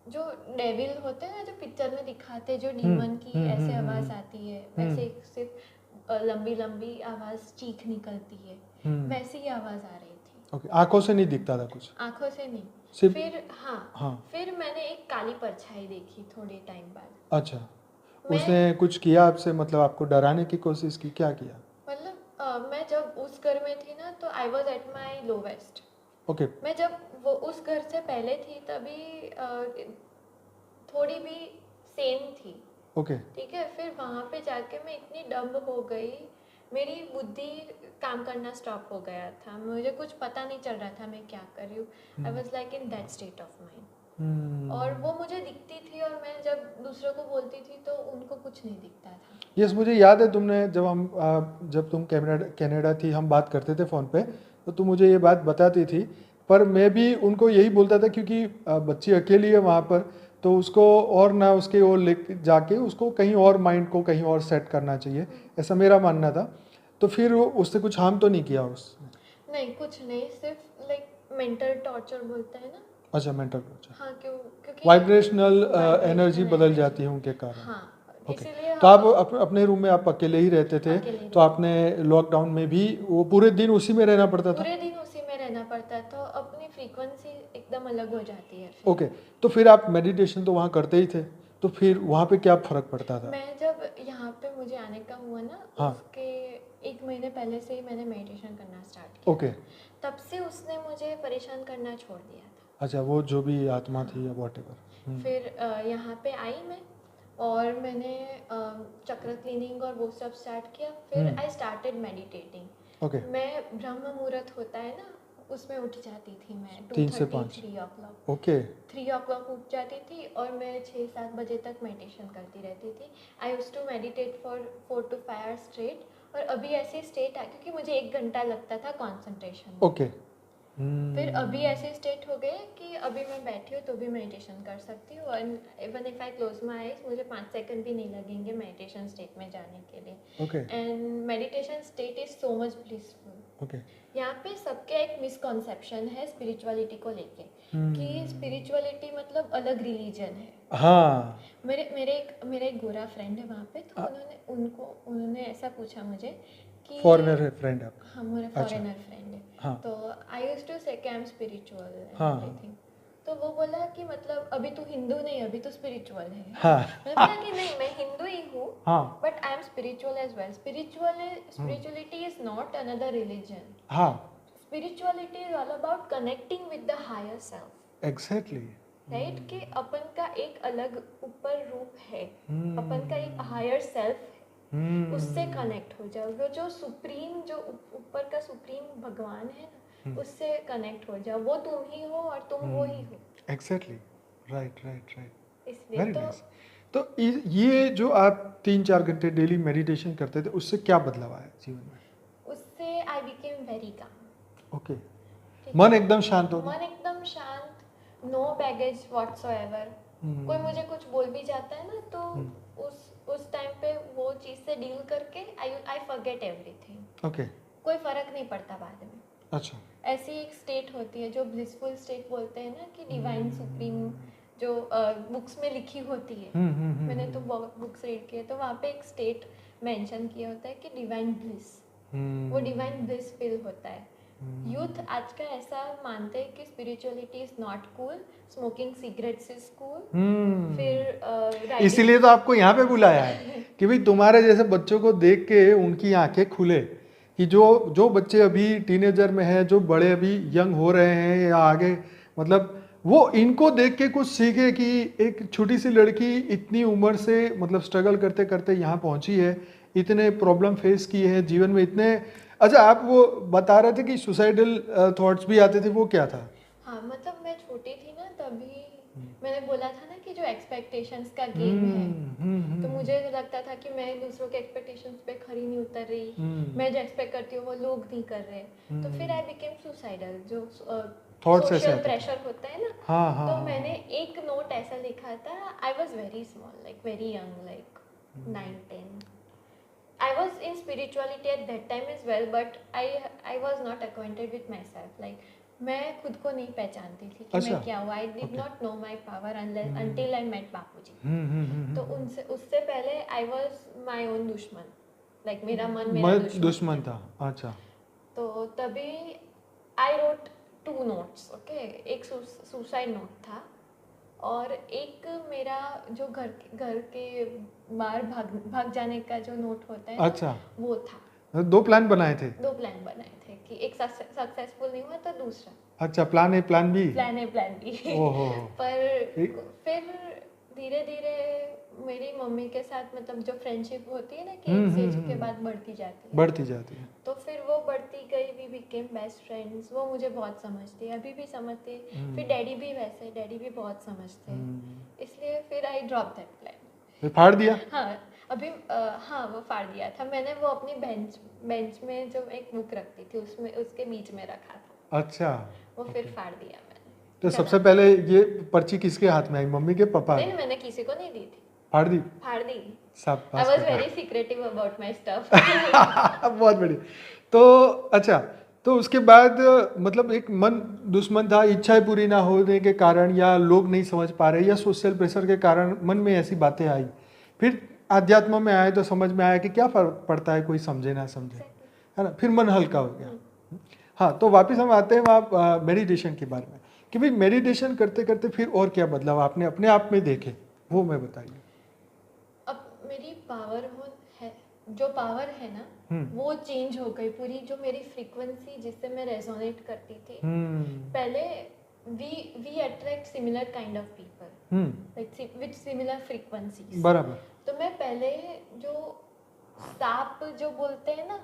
जो डेविल होते हैं ना, जो पिक्चर में दिखाते, जो डीमन की ऐसे आवाज़ आती है, वैसे सिर्फ लंबी लंबी आवाज़, चीख निकलती है, वैसी ही आवाज़ आ रही थी। ओके, आंखों से नहीं दिखता था कुछ? आंखों से नहीं। सिर्फ? फिर हाँ। फिर मैंने एक काली परछाई देखी थोड़े टाइम बाद। अच्छा, उसने कुछ किया आपसे, मतलब आपको डराने की कोशिश की, क्या किया? मतलब मैं जब उस घर में थी ना, तो I was at my lowest. Okay. मैं जब वो उस घर से पहले थी तभी थोड़ी भी सेम थी। ओके। ठीक है, फिर वहाँ पे जाके मैं इतनी डम्ब हो गई, मेरी बुद्धि काम करना स्टॉप हो गया था, मुझे कुछ पता नहीं चल रहा था मैं क्या कर रही हूँ। I was like in that state of mind. और वो मुझे दिखती थी, और मैं जब दूसरों को बोलती थी तो उनको कुछ नहीं दिखता था। यस, मुझे याद है तुमने जब तुम कनाडा थी, हम बात करते थे फ़ोन पे, तो तुम मुझे ये बात बताती थी, पर मैं भी उनको यही बोलता था, क्योंकि बच्ची अकेली है वहाँ पर, तो उसको और ना उसके ओर ले जाके उसको कहीं और, माइंड को कहीं और सेट करना चाहिए, ऐसा मेरा मानना था। तो फिर उससे कुछ हार्म तो नहीं किया उसने? नहीं, कुछ नहीं, सिर्फ लाइक मेंटल टॉर्चर बोलते हैं ना। अच्छा, मेंटल टॉर्चर। हाँ, क्योंकि वाइब्रेशनल एनर्जी बदल जाती है उनके कारण। हाँ, ओके, इसीलिए तो आप अपने रूम में आप अकेले ही रहते थे, तो आपने लॉकडाउन में भी वो पूरे दिन उसी में रहना पड़ता था? पूरे दिन उसी में रहना पड़ता है, तो अपनी फ्रीक्वेंसी एकदम अलग हो जाती है। ओके, तो फिर आप मेडिटेशन तो वहाँ करते ही थे, तो फिर वहाँ पे क्या फ़र्क पड़ता था? मैं जब यहाँ पे मुझे आने का हुआ ना, हाँ। उसके 1 महीने पहले से ही मैंने मेडिटेशन करना स्टार्ट किया। ओके। तब से उसने मुझे परेशान करना छोड़ दिया था। अच्छा, वो जो भी आत्मा थी या वॉटेवर। फिर यहाँ पे आई मैं, और मैंने चक्र क्लीनिंग और वो सब स्टार्ट किया। फिर आई स्टार्टेड मेडिटेटिंग। ओके। मैं ब्रह्म मुहूर्त होता है ना, उसमें उठ जाती थी मैं 3 से 2:30 5 3 o'clock। ओके 3 o'clock उठ जाती थी और मैं 6-7 बजे तक मेडिटेशन करती रहती थी। I used to meditate for 4 to 5 hours straight. और अभी ऐसी स्टेट आ क्योंकि मुझे 1 घंटा लगता था कंसंट्रेशन में। ओके फिर अभी ऐसे स्टेट हो गए कि अभी मैं बैठी हूँ तो भी मेडिटेशन कर सकती हूँ। And even if I close my eyes मुझे 5 सेकंड भी नहीं लगेंगे मेडिटेशन स्टेट में जाने के लिए। Okay and meditation state is so much blissful. Okay यहाँ पे सबके एक मिसकॉन्सेप्शन है स्पिरिचुअलिटी को लेके कि स्पिरिचुअलिटी मतलब अलग रिलीजन है। हाँ मेरे एक गोरा फ्रेंड है वहाँ पे, तो उन्होंने ऐसा पूछा मुझे कि फॉरेनर है फ्रेंड आपका? हाँ मेरा अच्छा। फॉरेनर फ्रेंड है। हाँ तो आई यूज्ड टू से कि आई एम स्पिरिचुअल एंड हाँ। एवरीथिंग। तो वो बोला कि मतलब अभी तू हिंदू नहीं, अभी तो स्पिरिचुअल है। हाँ मैंने बोला कि नहीं, मैं हिंदू ही हूँ हाँ but I am spiritual as well. Spirituality is not another religion. हाँ spirituality is all about connecting with the higher self, exactly right? कि अपन का एक अलग ऊपर रूप है, अपन का एक हायर सेल्फ है, उससे कनेक्ट हो जाओ। वो जो सुप्रीम, जो ऊपर का सुप्रीम भगवान है ना, उससे कनेक्ट हो जाओ। वो तुम ही हो और तुम वो ही हो। एग्जैक्टली राइट इसलिए वेरी तो नाइस। तो ये जो आप 3-4 घंटे डेली मेडिटेशन करते थे उससे क्या बदलाव आया जीवन में? उससे I became very calm. Okay मन एकदम शांत हो गया? मन एकदम शांत, नो बैगेज व्हाटसोएवर। कोई मुझे कुछ बोल भी जाता है ना, तो उस टाइम पे वो चीज़ से डील करके आई फॉरगेट एवरीथिंग। ओके कोई फर्क नहीं पड़ता बाद में। अच्छा ऐसी एक स्टेट होती है जो ब्लिसफुल स्टेट बोलते हैं ना, कि डिवाइन सुप्रीम जो बुक्स में लिखी होती है। मैंने तो बुक्स रीड किए, तो वहाँ पे एक स्टेट मेंशन किया होता है कि डिवाइन ब्लिस। वो डिवाइन ब्लिस फील होता है। यूथ आज का ऐसा मानते हैं कि spirituality is not cool, smoking cigarettes is cool. फिर इसीलिए तो आपको यहाँ पे बुलाया है कि भाई तुम्हारे जैसे बच्चों को देख के उनकी आंखें खुले, कि जो बच्चे अभी टीनेजर में हैं, जो बड़े अभी यंग हो रहे हैं या आगे, मतलब वो इनको देख के कुछ सीखे कि एक छोटी सी लड़की इतनी उम्र से मतलब स्ट्रगल करते करते यहाँ पहुँची है, इतने प्रॉब्लम फेस किए हैं जीवन में इतने। अच्छा आप वो बता रहे थे कि सुसाइडल थॉट्स भी आते थे, वो क्या था? हाँ मतलब मैं छोटी थी ना, तभी मैंने बोला था ना कि जो एक्सपेक्टेशंस का गेम है, तो मुझे लगता था कि मैं दूसरों के एक्सपेक्टेशंस पे खरी नहीं उतर रही। मैं जो एक्सपेक्ट करती हूँ वो लोग नहीं कर रहे। तो फिर आई बिकेम सुसाइडल। जो थॉट्स ऐसे सोशल आते थे? प्रेशर होता है ना, हाँ तो मैंने एक नोट ऐसा लिखा था। I was very small, like very young, like 9-10। I was in spirituality at that time as well, but I was not acquainted with myself. Like मैं खुद को नहीं पहचानती थी कि मैं क्या हुआ। I did not know my power until I met बापूजी। तो उससे पहले I was my own दुश्मन, like मेरा मन मेरा दुश्मन था। अच्छा तो तभी I wrote 2 notes, okay? एक सुसाइड नोट था और एक मेरा जो घर के बाहर भाग जाने का जो नोट होता है। अच्छा वो था। 2 प्लान बनाए थे? 2 प्लान बनाए थे कि एक सक्सेसफुल नहीं हुआ तो दूसरा। अच्छा प्लान ए प्लान बी। ओहो। पर फिर धीरे धीरे मेरी मम्मी के साथ मतलब जो फ्रेंडशिप होती है ना कि एक स्टेज के बाद बढ़ती जाती है, तो फिर वो बढ़ती गई। We became best friends. वो मुझे बहुत समझती है, अभी भी समझती है। फिर डैडी भी वैसे, डैडी भी बहुत समझते हैं। इसलिए फिर आई ड्रॉप दैट प्लान। फाड़ दिया? हाँ अभी हाँ वो फाड़ दिया था मैंने। वो अपनी बेंच में जो एक बुक रखती थी उसमें उसके बीच में रखा था। अच्छा वो फिर फाड़ दिया मैंने। तो सबसे पहले ये पर्ची किसके हाथ में आई, मम्मी के पापा? नहीं मैंने किसी को नहीं दी थी। फाड़ दी? सब I was very secretive about my stuff. बहुत बढ़िया। तो अच्छा, तो उसके बाद मतलब एक मन दुश्मन था, इच्छाएं पूरी ना होने के कारण या लोग नहीं समझ पा रहे या सोशल प्रेशर के कारण मन में ऐसी बातें आई। फिर अध्यात्म में आए तो समझ में आया कि क्या फर्क पड़ता है कोई समझे ना समझे, है ना। फिर मन हल्का हो गया। हाँ तो वापस हम आते हैं वहाँ मेडिटेशन के बारे में कि भाई मेडिटेशन करते करते फिर और क्या बदलाव आपने अपने आप में देखे, वो मैं बताइए। अब मेरी जो पावर है ना वो चेंज हो गई पूरी। जो मेरी फ्रीक्वेंसी जिससे मैं रेजोनेट करती थी पहले, we attract similar kind of people like with similar frequencies. बराबर। तो मैं पहले जो सांप जो बोलते हैं ना,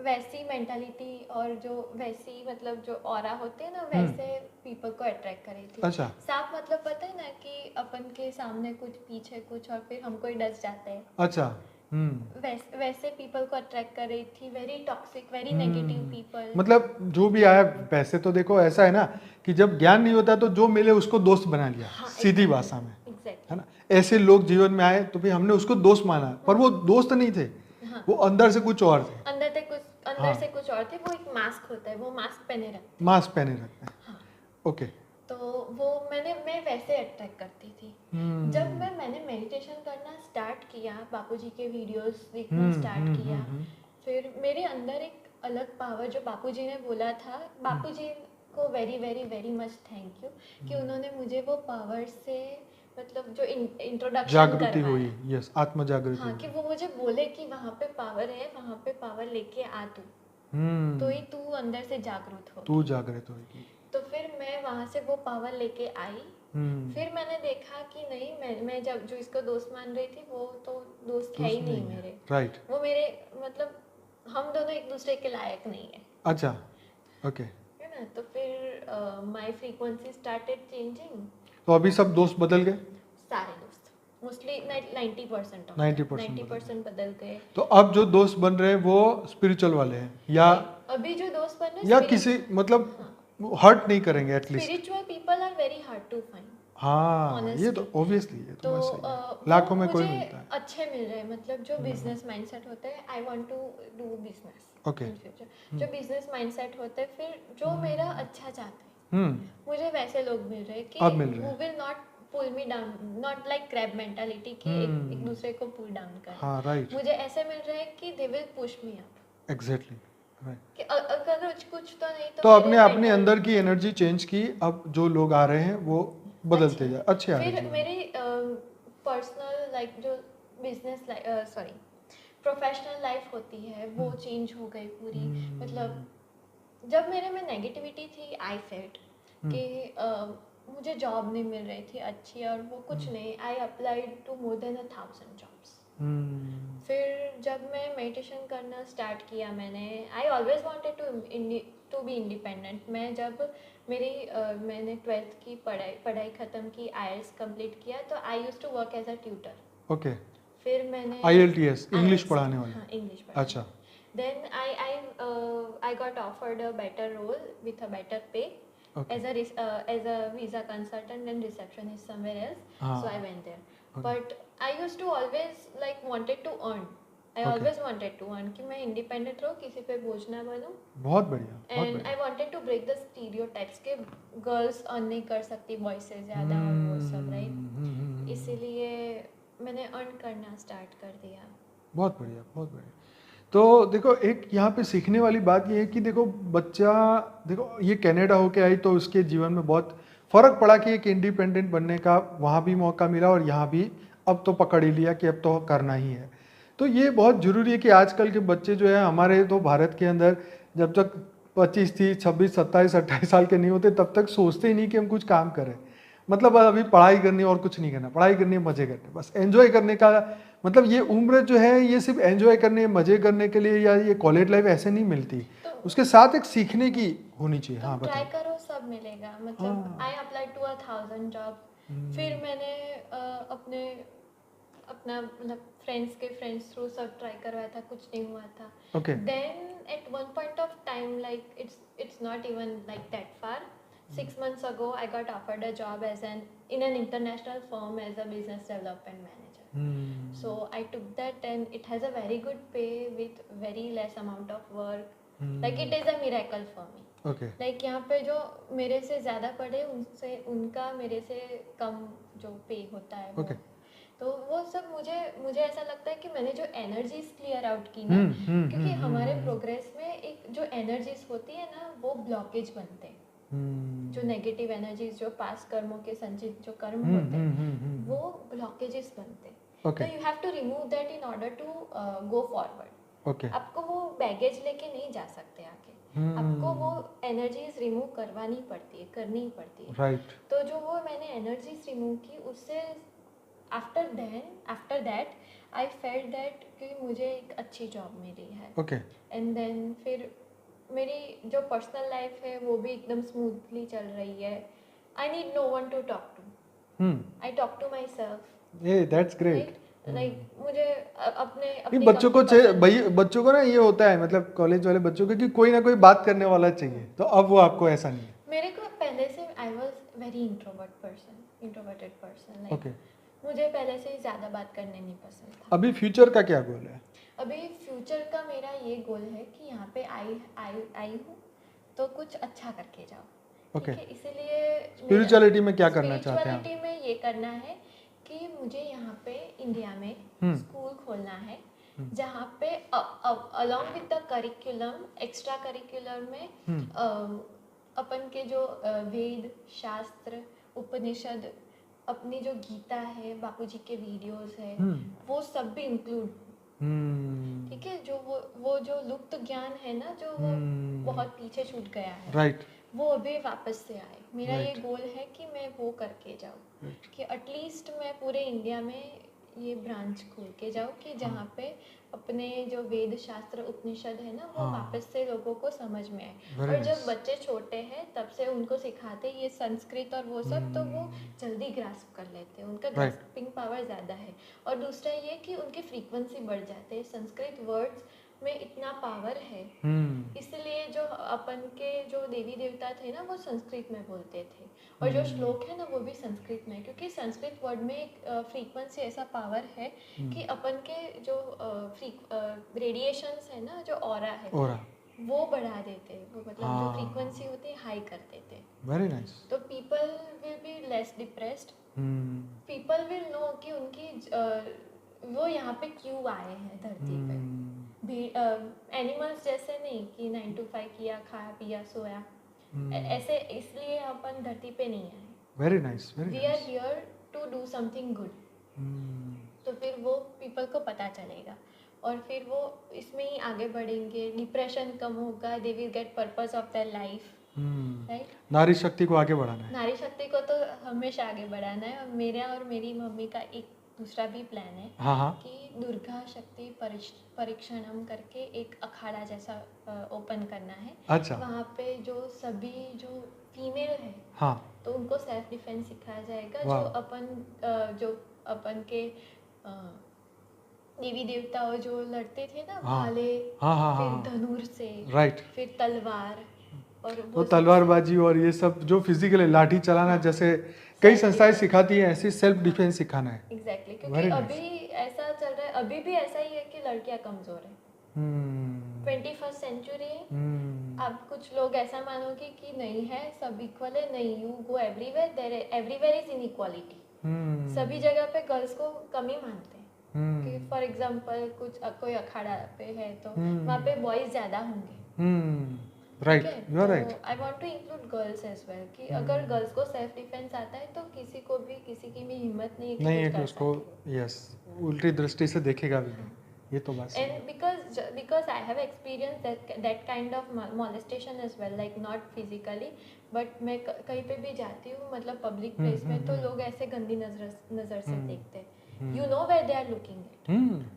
वैसी मेंटालिटी और जो वैसी मतलब जो ऑरा होते हैं ना, वैसे पीपल को अट्रैक्ट कर रही थी। अच्छा। सांप मतलब पता है ना कि अपन के सामने कुछ पीछे कुछ और फिर हमको ही डस जाते हैं। अच्छा। वैसे पीपल को अट्रैक्ट कर रही थी, very toxic, very negative people. मतलब जो भी आया, वैसे तो देखो ऐसा है ना कि जब ज्ञान नहीं होता तो जो मिले उसको दोस्त बना लिया। हाँ, सीधी भाषा में, एग्जैक्टली। है ना। ऐसे लोग जीवन में आए तो फिर हमने उसको दोस्त माना, पर वो दोस्त नहीं थे। हाँ। वो अंदर से कुछ और थे। अंदर हाँ। से कुछ और थे। वो एक मास्क होता है, वो मास्क पहने रखते मास्क पहने रखते हैं। हाँ। ओके। तो वो मैं वैसे अट्रैक्ट करती थी। जब मैंने मेडिटेशन करना स्टार्ट किया, बापूजी के वीडियोस देखना स्टार्ट किया, फिर मेरे अंदर एक अलग पावर, जो बापूजी ने बोला था, बापूजी को very very very much thank you कि उन्होंने मुझे वो पावर से मतलब जो इंट्रोडक्शन जागृति करवाया। हुई। यस, आत्म जागृति हाँ, हुई। कि वो मुझे बोले कि वहाँ पे पावर है, वहाँ पे पावर लेके आ तू, तो ही तू अंदर से जागरूक हो, तू जागृत होगी। तो फिर मैं वहाँ से वो पावर लेके आई। फिर मैंने देखा कि नहीं, मैं जब जो इसको दोस्त मान रही थी वो तो दोस्त है ही नहीं मेरे। राइट। वो मेरे मतलब हम दोनों एक दूसरे के लायक नहीं है। अच्छा। ओके। है ना। तो फिर माय फ्रीक्वेंसी स्टार्टेड चेंजिंग। तो अभी सब दोस्त बदल गए? सारे दोस्त मोस्टली 90% 90% बदल गए। तो अब जो दोस्त बन रहे हैं वो स्पिरिचुअल वाले हैं या अभी जो दोस्त बन रहे या किसी मतलब हर्ट नहीं करेंगे at least? Spiritual people are very hard to find. हाँ, ये तो ऑब्वियसली, ये तो बात सही है। लाखों में कोई मिलता है। अच्छे मिल रहे हैं, मतलब जो बिजनेस माइंडसेट होते हैं, I want to do business okay. In future. जो बिजनेस माइंडसेट होते हैं, फिर जो मेरा अच्छा चाहते हैं, मुझे वैसे लोग मिल रहे हैं कि अब मिल रहे हैं। who will not pull me down, not like crab mentality कि एक दूसरे को पुल डाउन करें। हाँ, राइट। मुझे ऐसे मिल रहे हैं कि they will push me up. Exactly, right. कि अगर कुछ तो नहीं तो मेरे अपने अपने mental- अंदर की एनर्जी चेंज की, अब जो लोग आ रहे हैं वो बदलते जाए, अच्छे आ रहे फिर हैं। मेरी पर्सनल लाइफ जो बिजनेस सॉरी प्रोफेशनल लाइफ होती है वो चेंज हो गई पूरी। मतलब जब मेरे में नेगेटिविटी थी, आई फेल्ट कि मुझे जॉब नहीं मिल रही थी अच्छी, और वो कुछ नहीं। I applied to more than 1000 jobs. फिर जब मैं मेडिटेशन करना स्टार्ट किया, I always wanted to be independent. मैं जब मैंने 12th की पढ़ाई ख़त्म की, IELTS कंप्लीट किया, तो I used to work as a tutor. Okay. फिर मैंने IELTS इंग्लिश पढ़ाने वाले? हाँ, इंग्लिश। अच्छा। Then I got offered a better role with a better pay as a visa consultant and receptionist somewhere else. So I went there. But I used to always like wanted to earn. I always wanted to earn कि मैं independent रहूँ, किसी पे बोझ ना बनूँ। बहुत बढ़िया, बहुत And बढ़िया। I wanted to break the stereotypes कि girls earn नहीं कर सकती boys से ज़्यादा और वो सब, right? इसीलिए मैंने earn करना start कर दिया। बहुत बढ़िया, बहुत बढ़िया। तो देखो, एक यहाँ पे सीखने वाली बात ये है कि देखो बच्चा, देखो ये कनाडा होके आई तो उसके जीवन में बहुत फर्क पड़ा कि एक इंडिपेंडेंट बनने का वहाँ भी मौका मिला और यहाँ भी अब तो पकड़ ही लिया कि अब तो करना ही है। तो ये बहुत ज़रूरी है कि आजकल के बच्चे जो है हमारे तो भारत के अंदर जब तक 25, 30, 26, 27, 28 साल के नहीं होते तब तक सोचते ही नहीं कि हम कुछ काम करें। मतलब अभी पढ़ाई करनी और कुछ नहीं करना, पढ़ाई करनी है, मजे करने, बस एंजॉय करने का। मतलब ये उम्र जो है ये सिर्फ एंजॉय करने, मजे करने के लिए, या ये कॉलेज लाइफ ऐसे नहीं मिलती, तो उसके साथ एक सीखने की होनी चाहिए। हाँ, ट्राई बताइए। करो, सब मिलेगा। मतलब आई अप्लाइड टू 1000 जॉब। फिर मैंने अपना मतलब फ्रेंड्स थ्रू सब ट्राई करवाया था, कुछ नहीं हुआ था। Okay. Then at one point of time, like it's not even like that far, 6 months ago I got offered a job in an international firm as a business development manager. So I took that, and it has a very good pay with very less amount of work. Like it is a miracle for me. Okay. Like यहाँ पे जो मेरे से ज़्यादा पढ़े उनका मेरे से कम जो पे होता है वो। Okay. तो वो सब मुझे ऐसा लगता है कि मैंने जो एनर्जीज क्लियर आउट की ना, क्योंकि हमारे प्रोग्रेस में एक जो एनर्जीज होती है ना, वो ब्लॉकेज बनते हैं। जो नेगेटिव एनर्जीज, जो पास्ट कर्मों के संचित जो कर्म होते हैं, वो ब्लॉकेजेस बनते हैं। Okay. तो you have to remove that in order to go forward. Okay. आपको वो बैगेज लेके नहीं जा सकते आगे। आपको वो एनर्जीज रिमूव करवानी पड़ती है, करनी पड़ती है। राइट। तो जो वो मैंने एनर्जीज रिमूव की, उससे after that I felt that कि मुझे एक अच्छी जॉब मिली है, ओके। एंड देन फिर मेरी जो पर्सनल लाइफ है वो भी एकदम स्मूथली चल रही है. I need no one to talk to. I talk to myself. Yeah that's great. Right. Like मुझे अपने नहीं, अपनी बच्चों को कंपनी पसंद भाई, है. बच्चों को ना ये होता है, मतलब कॉलेज वाले बच्चों को, कि कोई ना कोई बात करने वाला चाहिए, तो अब वो आपको ऐसा नहीं है। मेरे को पहले से I was very introverted person. Like okay. मुझे पहले से ज़्यादा बात करने नहीं पसंद था. अभी फ्यूचर का क्या गोल है? अभी फ्यूचर का मेरा ये गोल है कि यहाँ पे आई हूँ तो कुछ अच्छा करके जाओ. ओके। ठीक है, इसीलिए स्पिरिचुअलिटी में क्या करना चाहते हैं आप? स्पिरिचुअलिटी में ये करना है कि मुझे यहाँ पे इंडिया में स्कूल खोलना है जहाँ पे along with the curriculum, extra curricular में अपन के जो वेद, शास्त्र, उपनिषद, अपनी जो गीता है, बापूजी के वीडियोस है, वो सब भी इंक्लूड. ठीक है, जो वो जो लुप्त ज्ञान है ना, जो वो बहुत पीछे छूट गया है, राइट। वो अभी वापस से आए. मेरा ये Right. गोल है कि मैं वो करके जाऊँ. कि एटलीस्ट मैं पूरे इंडिया में ये ब्रांच खोल के जाऊँ कि जहाँ पे अपने जो वेद, शास्त्र, उपनिषद है ना, वो वापस से लोगों को समझ में आए. Very और जब nice. बच्चे छोटे हैं तब से उनको सिखाते ये संस्कृत और वो सब, तो वो जल्दी ग्रास्प कर लेते हैं, उनका ग्रास्पिंग पावर ज़्यादा है. और दूसरा ये कि उनकी फ्रीक्वेंसी बढ़ जाते हैं. संस्कृत वर्ड्स में इतना पावर है, इसलिए जो अपन के जो देवी देवता थे ना, वो संस्कृत में बोलते थे. और जो श्लोक है ना, वो भी संस्कृत में, क्योंकि संस्कृत वर्ड में एक फ्रीक्वेंसी ऐसा पावर है कि अपन के जो रेडिएशंस है ना, जो ऑरा है, वो बढ़ा देते हैं. वो मतलब जो फ्रीक्वेंसी होती है हाई कर देते हैं. Very nice. तो people will be less depressed. People will know कि उनकी वो यहाँ पे क्यों आए हैं धरती पे. एनिमल्स जैसे नहीं कि 9 to 5 किया, खाया पिया सोया. ऐसे इसलिए अपन धरती पे नहीं आए. Very nice. We are here to do something good. तो फिर वो पीपल को पता चलेगा और फिर वो इसमें ही आगे बढ़ेंगे. डिप्रेशन कम होगा. They will get purpose of their life. Right. नारी शक्ति को आगे बढ़ाना है. नारी शक्ति को तो हमेशा आगे बढ़ाना है. और मेरा और मेरी मम्मी का एक दूसरा भी प्लान है. हाँ. कि दुर्गा शक्ति परीक्षणम करके एक अखाड़ा जैसा ओपन करना है. अच्छा. वहाँ पे जो सभी जो फीमेल है, हाँ, तो उनको सेल्फ डिफेंस सिखाया जाएगा. जो अपन के देवी देवता और जो लड़ते थे ना, भाले, फिर धनुर से, राइट, फिर तलवार, और वो तलवारबाजी और ये सब जो फिजिकल लाठी चलाना, जैसे कई संस्थाएं सिखाती हैं, ऐसे सेल्फ डिफेंस सिखाना है. एग्जैक्टली. क्योंकि अभी ऐसा चल रहा है, अभी भी ऐसा ही है कि लड़कियां कमजोर है. 21st सेंचुरी है. अब कुछ लोग ऐसा मानोगे कि नहीं है, सब इक्वल है. नहीं, you go everywhere, there everywhere is inequality. सभी जगह पे गर्ल्स को कमी मानते हैं. कि फॉर एग्जांपल कोई अखाड़ा पे है तो वहाँ पे बॉयज ज्यादा होंगे. Right, you are right. I want to include girls as well. कि अगर गर्ल्स को सेल्फ डिफेंस आता है तो किसी की भी हिम्मत नहीं है कि उसको यस उल्टी दृष्टि से देखेगा भी नहीं. ये तो बात. And because I have experience that kind of molestation as well. Like not physically, but मैं कहीं पे भी जाती हूँ, मतलब पब्लिक प्लेस में, तो लोग ऐसे गंदी नजर से देखते हैं. You know where they are looking at,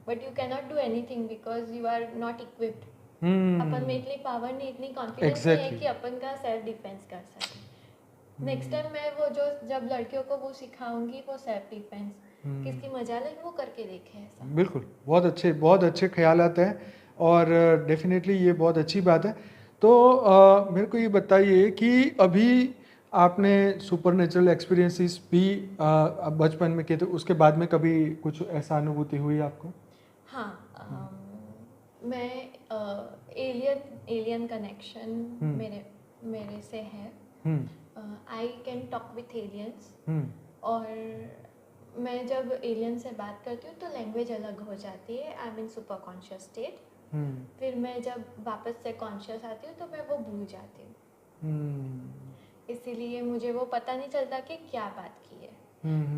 but you cannot do anything because you are not equipped. अपन में इतनी पावर नहीं, इतनी कॉन्फिडेंस नहीं है कि अपन का सेल्फ डिफेंस कर सके. नेक्स्ट टाइम मैं वो जो जब लड़कियों को वो सिखाऊंगी, वो सेल्फ डिफेंस किसकी मजा ले, वो करके देखे ऐसा. बिल्कुल, बहुत अच्छे ख्यालात हैं और डेफिनेटली ये बहुत अच्छी बात है. तो मेरे को ये बताइए कि अभी आपने सुपरनेचुरल एक्सपीरियंसेस भी बचपन में किए थे, उसके बाद में कभी कुछ ऐसा अनुभूति हुई आपको? हाँ, मैं एलियन कनेक्शन मेरे से है. I can talk with aliens. और मैं जब एलियन से बात करती हूँ तो लैंग्वेज अलग हो जाती है. I am in super conscious state. फिर मैं जब वापस से कॉन्शियस आती हूँ तो मैं वो भूल जाती हूँ. इसीलिए मुझे वो पता नहीं चलता कि क्या बात की है.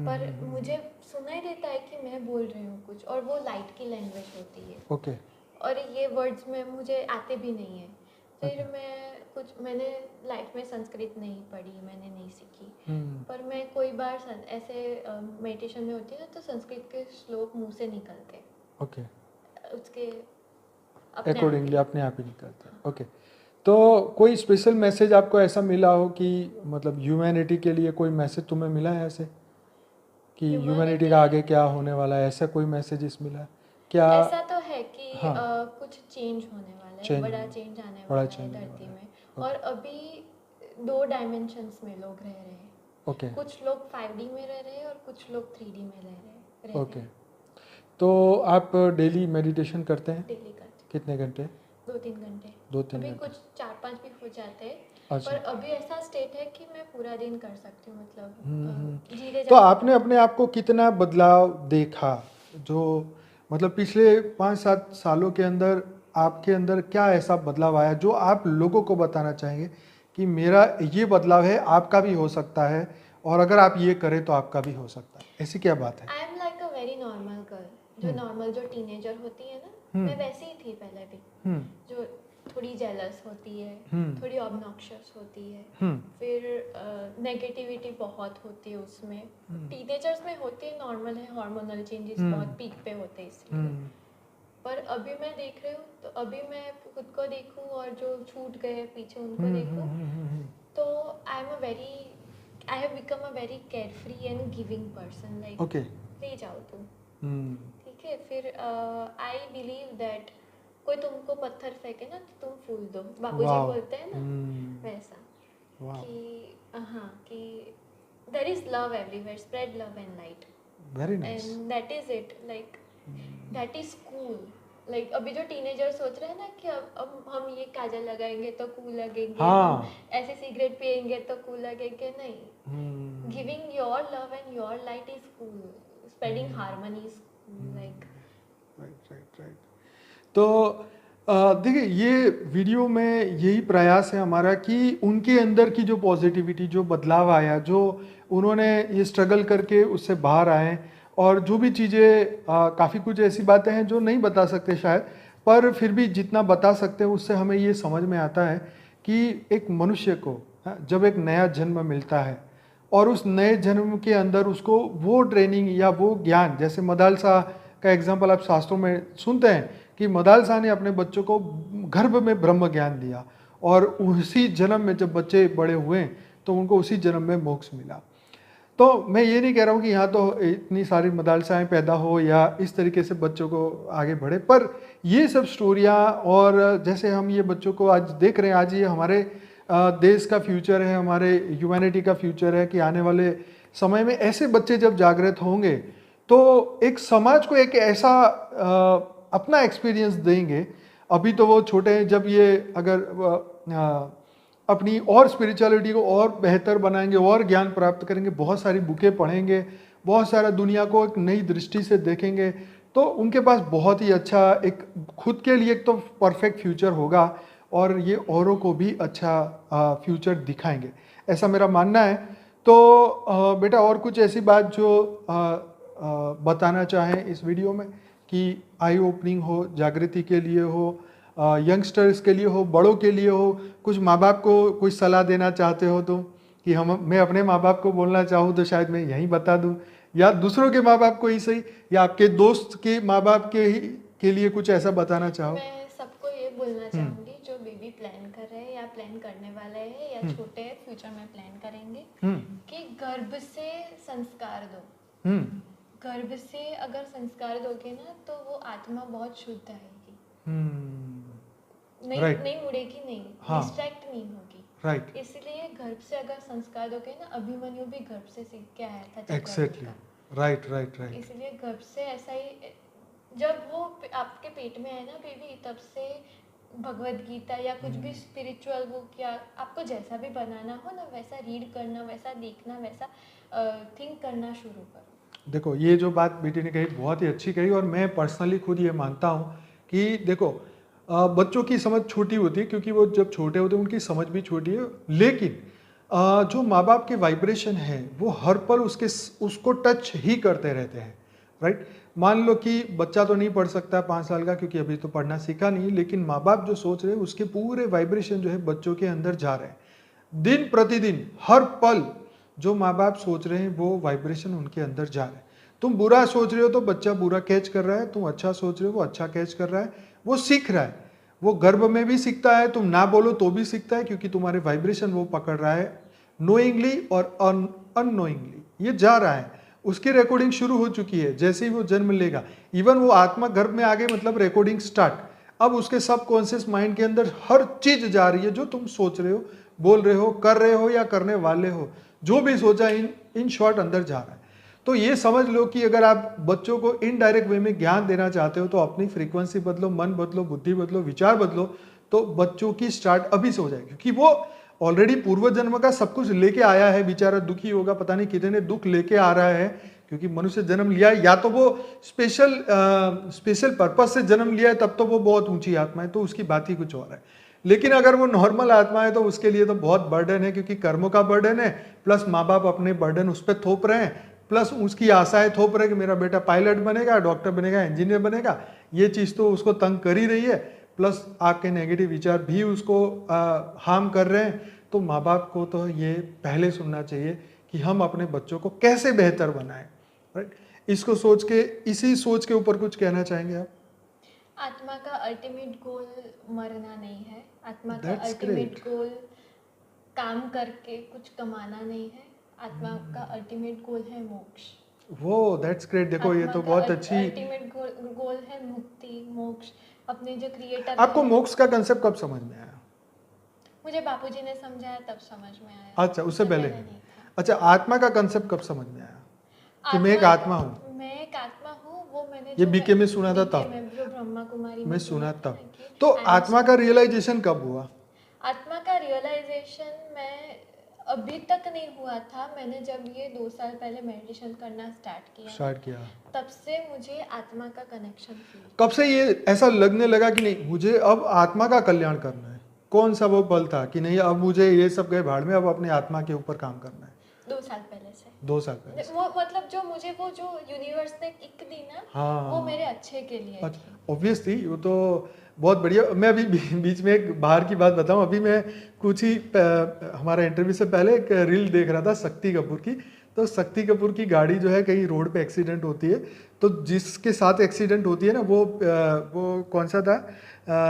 पर मुझे सुनाई देता है कि मैं बोल रही हूँ कुछ, और वो लाइट की लैंग्वेज होती है. ओके. और ये वर्ड्स में मुझे आते भी नहीं है. फिर मैंने लाइफ में संस्कृत नहीं पढ़ी, मैंने नहीं सीखी. पर मैं कोई बार ऐसे मेडिटेशन में होती है ना, तो संस्कृत के श्लोक मुंह से निकलते. ओके, उसके अपने आप अकॉर्डिंगली अपने आप ही निकलता है। ओके, तो कोई स्पेशल मैसेज आपको ऐसा मिला हो कि मतलब ह्यूमैनिटी के लिए कोई मैसेज तुम्हें मिला है ऐसे कि ह्यूमैनिटी का आगे क्या होने वाला है, ऐसा कोई मैसेजेस मिला है क्या? ऐसा तो है कि हाँ, कुछ चेंज होने वाला है, चेंज बड़ा होने चेंज आने बड़ा वाला है चेंज होने धरती वाला है। में। और अभी 2 डायमेंशंस में लोग रह रहे हैं। ओके कुछ लोग 5D में रह रहे हैं और कुछ लोग 3D में रह रहे ओके, हैं। तो आप डेली मेडिटेशन करते हैं डेली करते कितने घंटे? 2-3 घंटे। 2-3 अभी घंटे। कुछ 4-5 भी हो जाते हैं। अच्छा। पर अभी ऐसा स्टेट है कि मैं पूरा दिन कर सकती हूँ, मतलब धीरे तो जाके आपने अपने आप को कितना बदलाव देखा, जो मतलब पिछले 5-7 सालों के अंदर आपके अंदर क्या ऐसा बदलाव आया जो आप लोगों को बताना चाहेंगे कि मेरा ये बदलाव है, आपका भी हो सकता है, और अगर आप ये करें तो आपका भी हो सकता है, ऐसी क्या बात है? I am like a very normal girl, जो नॉर्मल जो टीनेजर होती है ना, मैं वैसी ही थी पहले भी। हम्म जो थोड़ी जेलस होती है, थोड़ी ऑब्नॉक्शियस होती है, हम्म फिर नेगेटिविटी बहुत होती है उसमें। टीनेजर्स में होती है, नॉर्मल है, हार्मोनल चेंजेस बहुत पीक पे होते हैं इसलिए। पर अभी मैं देख रही हूँ, तो अभी मैं खुद को देखूँ और जो छूट गए पीछे उनको देखूँ, तो I am a very I have become a very carefree and giving person. Like okay. ले जाओ तुम, ठीक है। फिर आई बिलीव दैट कोई तुमको पत्थर फेंके ना तो तुम फूल दो, बापूजी वाह। बोलते हैं ना, वैसा वाह, कि हाँ, कि there is love everywhere, spread love and light, very nice. And that is it. Like that is cool. Like अभी जो टीनेजर सोच रहे हैं ना कि अब हम ये काजल लगाएंगे तो कूल लगेंगे, हम हाँ। ऐसे सिगरेट पिएंगे तो कूल लगेंगे, नहीं। Giving your love and your light is cool, spreading harmony is cool. Like right right right. तो देखिए, ये वीडियो में यही प्रयास है हमारा कि उनके अंदर की जो पॉजिटिविटी, जो बदलाव आया, जो उन्होंने ये स्ट्रगल करके उससे बाहर आए, और जो भी चीज़ें काफ़ी कुछ ऐसी बातें हैं जो नहीं बता सकते शायद, पर फिर भी जितना बता सकते हैं उससे हमें ये समझ में आता है कि एक मनुष्य को जब एक नया जन्म मिलता है और उस नए जन्म के अंदर उसको वो ट्रेनिंग या वो ज्ञान, जैसे मदालसा का एग्जाम्पल आप शास्त्रों में सुनते हैं कि मदालसा ने अपने बच्चों को गर्भ में ब्रह्म ज्ञान दिया, और उसी जन्म में जब बच्चे बड़े हुए तो उनको उसी जन्म में मोक्ष मिला। तो मैं ये नहीं कह रहा हूँ कि यहाँ तो इतनी सारी मदालसाएँ पैदा हो या इस तरीके से बच्चों को आगे बढ़े, पर ये सब स्टोरियाँ, और जैसे हम ये बच्चों को आज देख रहे हैं, आज ये हमारे देश का फ्यूचर है, हमारे ह्यूमैनिटी का फ्यूचर है, कि आने वाले समय में ऐसे बच्चे जब जागृत होंगे तो एक समाज को एक ऐसा अपना एक्सपीरियंस देंगे। अभी तो वो छोटे हैं, जब ये अगर अपनी और स्पिरिचुअलिटी को और बेहतर बनाएंगे और ज्ञान प्राप्त करेंगे, बहुत सारी बुकें पढ़ेंगे, बहुत सारा दुनिया को एक नई दृष्टि से देखेंगे, तो उनके पास बहुत ही अच्छा एक खुद के लिए एक तो परफेक्ट फ्यूचर होगा, और ये औरों को भी अच्छा फ्यूचर दिखाएंगे, ऐसा मेरा मानना है। तो बेटा, और कुछ ऐसी बात जो बताना चाहें इस वीडियो में कि आई ओपनिंग हो, जागृति के लिए हो, यंगस्टर्स के लिए हो, बड़ों के लिए हो, कुछ माँ बाप को कुछ सलाह देना चाहते हो तो, कि मैं अपने माँ बाप को बोलना चाहूँ तो शायद मैं यहीं बता दूँ, या दूसरों के माँ बाप को ही सही, या आपके दोस्त के माँ बाप के लिए कुछ ऐसा बताना चाहो? मैं सबको ये बोलना चाहूँगी जो बेबी प्लान कर रहे हैं या प्लान करने वाले हैं या छोटे फ्यूचर में प्लान करेंगे, कि गर्भ से संस्कार दो। गर्भ से अगर संस्कार दोगे ना तो वो आत्मा बहुत शुद्ध आएगी, नहीं Right. नहीं मुड़ेगी, नहीं हाँ. डिस्ट्रैक्ट नहीं होगी। राइट, इसलिए गर्भ से अगर संस्कार दोगे ना, अभिमन्यु भी गर्भ से सीख के आया था चक्रव्यूह एग्जैक्टली, का। Right right right. इसलिए गर्भ से ऐसा ही, जब वो आपके पेट में है ना बेबी, तब से भगवत गीता या कुछ भी स्पिरिचुअल बुक या आपको जैसा भी बनाना हो ना, वैसा रीड करना, वैसा देखना, वैसा थिंक करना शुरू करो। देखो, ये जो बात बेटी ने कही बहुत ही अच्छी कही, और मैं पर्सनली खुद ये मानता हूँ कि देखो, बच्चों की समझ छोटी होती है क्योंकि वो जब छोटे होते हैं उनकी समझ भी छोटी है, लेकिन जो माँ बाप के वाइब्रेशन है वो हर पल उसको टच ही करते रहते हैं, राइट। मान लो कि बच्चा तो नहीं पढ़ सकता 5 साल का क्योंकि अभी तो पढ़ना सीखा नहीं, लेकिन माँ बाप जो सोच रहे हैं उसके पूरे वाइब्रेशन जो है बच्चों के अंदर जा रहे हैं। दिन प्रतिदिन हर पल जो माँ बाप सोच रहे हैं वो वाइब्रेशन उनके अंदर जा रहे हैं। तुम बुरा सोच रहे हो तो बच्चा बुरा कैच कर रहा है, तुम अच्छा सोच रहे हो वो अच्छा कैच कर रहा है, वो सीख रहा है, वो गर्भ में भी सीखता है, तुम ना बोलो तो भी सीखता है, क्योंकि तुम्हारे वाइब्रेशन वो पकड़ रहा है नोइंगली और अननोइंगली ये जा रहा है, उसकी रिकॉर्डिंग शुरू हो चुकी है जैसे ही वो जन्म लेगा। इवन वो आत्मा गर्भ में आ गई मतलब रिकॉर्डिंग स्टार्ट। अब उसके सबकॉन्शियस माइंड के अंदर हर चीज जा रही है जो तुम सोच रहे हो, बोल रहे हो, कर रहे हो या करने वाले हो, जो भी सोचा इन शॉर्ट अंदर जा रहा है। तो ये समझ लो कि अगर आप बच्चों को इनडायरेक्ट वे में ज्ञान देना चाहते हो तो अपनी फ्रीक्वेंसी बदलो, मन बदलो, बुद्धि बदलो, विचार बदलो, तो बच्चों की स्टार्ट अभी से हो जाएगी, क्योंकि वो ऑलरेडी पूर्व जन्म का सब कुछ लेके आया है। बेचारा दुखी होगा, पता नहीं कितने दुख लेके आ रहा है, क्योंकि मनुष्य जन्म लिया है, या तो वो स्पेशल पर्पस से जन्म लिया है, तब तो वो बहुत ऊंची आत्मा है, तो उसकी बात ही कुछ और है। लेकिन अगर वो नॉर्मल आत्मा है तो उसके लिए तो बहुत बर्डन है, क्योंकि कर्मों का बर्डन है, प्लस माँ बाप अपने बर्डन उस पर थोप रहे हैं, प्लस उसकी आशाएं थोप रहे हैं कि मेरा बेटा पायलट बनेगा, डॉक्टर बनेगा, इंजीनियर बनेगा। ये चीज़ तो उसको तंग कर ही रही है, प्लस आपके नेगेटिव विचार भी उसको हार्म कर रहे हैं। तो माँ बाप को तो ये पहले सुनना चाहिए कि हम अपने बच्चों को कैसे बेहतर बनाएं, राइट। इसको सोच के, इसी सोच के ऊपर कुछ कहना चाहेंगे आप? आत्मा का अल्टीमेट गोल मरना नहीं है। आत्मा का That's अल्टीमेट great. गोल काम करके कुछ कमाना नहीं है। आत्मा का अल्टीमेट गोल है मोक्ष। वो दैट्स ग्रेट। देखो ये आत्मा तो का बहुत अच्छी। अल्टीमेट गोल है मुक्ति, मोक्ष। अपने जो क्रिएटर आपको मोक्ष का कंसेप्ट कब समझ में आया? मुझे बापूजी ने समझाया तब समझ में आया। अच्छा, उससे पहले नहीं। नहीं था। अच्छा, आत्मा का कंसेप्ट कब समझ में आया कि मैं एक आत्मा हूँ? मैं एक आत्मा हूँ, वो मैंने ये बीके में सुना था तब? में जो ब्रह्मा कुमारी मैं सुना था तब। कि तो I am आत्मा का रियलाइजेशन कब हुआ? आत्मा का रियलाइजेशन मैं अभी तक नहीं हुआ था। मैंने जब ये 2 साल पहले मेडिटेशन करना स्टार्ट किया तब से मुझे आत्मा का कनेक्शन फील। कब से ये ऐसा लगने लगा कि नहीं मुझे अब आत्मा का कल्याण करना है? कौन सा वो पल था कि नहीं अब मुझे ये सब गए भाड़ में, अब अपनी आत्मा के ऊपर काम करना है? 2 साल पहले से। 2 साल पहले से। वो मतलब जो मुझे वो जो यूनिवर्स ने किक दी ना, हाँ, वो मेरे अच्छे के लिए थी। ऑब्वियसली वो तो बहुत बढ़िया। मैं अभी बीच में एक बाहर की बात बताऊं, अभी मैं कुछ ही हमारा इंटरव्यू से पहले एक रील देख रहा था शक्ति कपूर की। तो शक्ति कपूर की गाड़ी जो है कहीं रोड पे एक्सीडेंट होती है, तो जिसके साथ एक्सीडेंट होती है ना वो कौन सा था,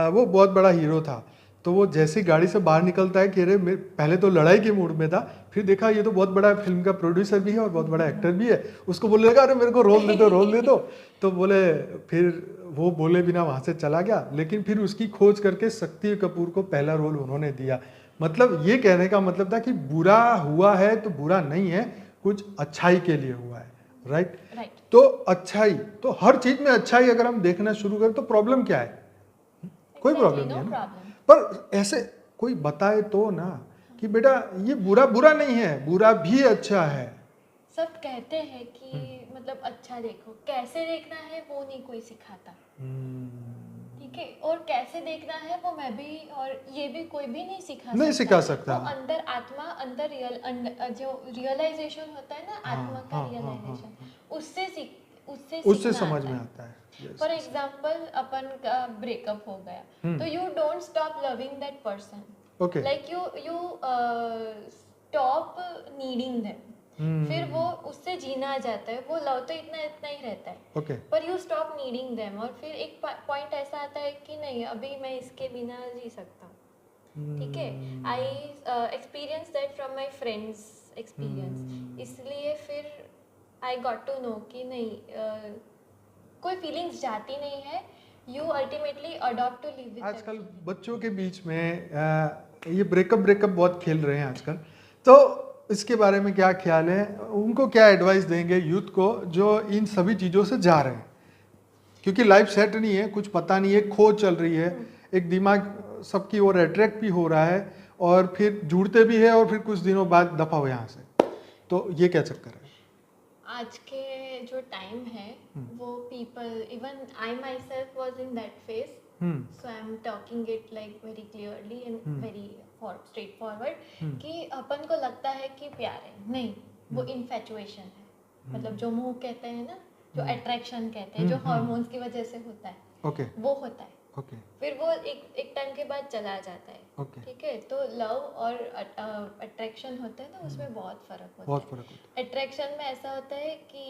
वो बहुत बड़ा हीरो था। तो वो जैसे गाड़ी से बाहर निकलता है कि अरे पहले तो लड़ाई के मूड में था, फिर देखा ये तो बहुत बड़ा फिल्म का प्रोड्यूसर भी है और बहुत बड़ा एक्टर भी है, उसको बोलने लगा अरे मेरे को रोल दे दो। तो बोले, फिर वो बोले बिना वहाँ से चला गया, लेकिन फिर उसकी खोज करके शक्ति कपूर को पहला रोल उन्होंने दिया। मतलब ये कहने का मतलब था कि बुरा हुआ है तो बुरा नहीं है, कुछ अच्छाई के लिए हुआ है, राइट। तो अच्छाई, तो हर चीज में अच्छाई अगर हम देखना शुरू करें तो प्रॉब्लम क्या है? कोई प्रॉब्लम नहीं है ना। पर ऐसे कोई बताए तो ना कि बेटा ये बुरा नहीं है, बुरा भी अच्छा है। सब कहते हैं कि मतलब अच्छा देखो, कैसे देखना है वो नहीं कोई सिखाता, ठीक है। और कैसे देखना है वो मैं भी और ये भी कोई भी नहीं सिखा सकता। वो अंदर आत्मा, अंदर जो रियलाइजेशन होता है ना, आत्मा का रियलाइजेशन, उससे समझ में आता है। फॉर एग्जाम्पल अपन का ब्रेकअप हो गया, तो you don't stop loving that person, like you stop needing them. फिर वो उससे जीना आ जाता है, वो लव तो इतना ही रहता है, पर यू स्टॉप नीडिंग देम। और फिर एक पॉइंट ऐसा आता है कि नहीं अभी मैं इसके बिना जी सकता हूँ, ठीक है। I experience that from my friends experience, इसलिए फिर आई गॉट टू नो कि नहीं कोई फीलिंग्स जाती नहीं है, you ultimately adopt to live with. आजकल बच्चों के बीच में ये ब्रेकअप बहुत खेल रहे हैं आजकल, तो इसके बारे में क्या ख्याल है? उनको क्या एडवाइस देंगे यूथ को जो इन सभी चीज़ों से जा रहे हैं? क्योंकि लाइफ सेट नहीं है, कुछ पता नहीं है, खोज चल रही है, एक दिमाग सबकी ओर अट्रैक्ट भी हो रहा है और फिर जुड़ते भी है और फिर कुछ दिनों बाद दफा हो यहाँ से, तो ये क्या चक्कर है? आज के जो टाइम है वो people, even I my self was in that phase, so I am talking it like very clearly and very straight forward कि अपन को लगता है कि प्यार है, नहीं वो इन्फेचुएशन है। मतलब जो मोह कहते हैं ना, जो अट्रैक्शन कहते हैं, जो हार्मोन्स की वजह से होता है, वो होता है। ओके फिर वो एक टाइम के बाद चला जाता है। ओके ठीक है, तो लव और अट्रैक्शन होता है ना, उसमें बहुत फर्क होता बहुत है। फर्क होता अट्रैक्शन में ऐसा होता है कि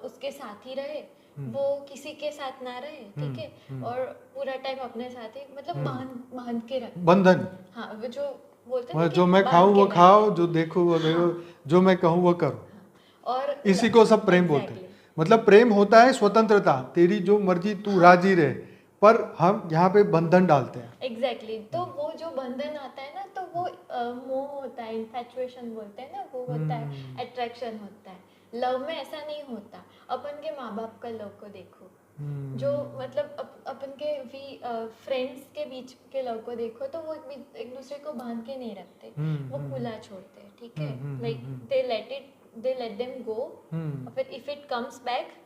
उसके साथ ही रहे, वो किसी के साथ ना रहे, ठीक है, और पूरा टाइम अपने साथ ही, मतलब बांध बांध के रखे। बंधन, हाँ, वो जो बोलते हैं ना मतलब कि जो मैं बांध खाऊं के वो रखे। खाओ, जो देखूं वो देखो, हाँ, जो मैं कहूं वो करो। हाँ, और इसी को सब प्रेम बोलते हैं। एग्जैक्टली मतलब प्रेम होता है स्वतंत्रता, तेरी जो मर्जी तू राजी रहे, पर हम यहाँ पे बंधन डालते हैं। एग्जैक्टली तो वो जो बंधन आता है ना, तो वो मोह होता है, इन्फैचुएशन बोलते हैं ना, वो होता है, अट्रैक्शन होता है। लव में ऐसा नहीं होता। अपन के माँ बाप का लव को देखो, जो मतलब अपन के भी फ्रेंड्स के बीच के लव को देखो, तो वो एक दूसरे को बांध के नहीं रखते, वो खुला छोड़ते हैं, ठीक है, like they let them go, और फिर इफ इट कम्स बैक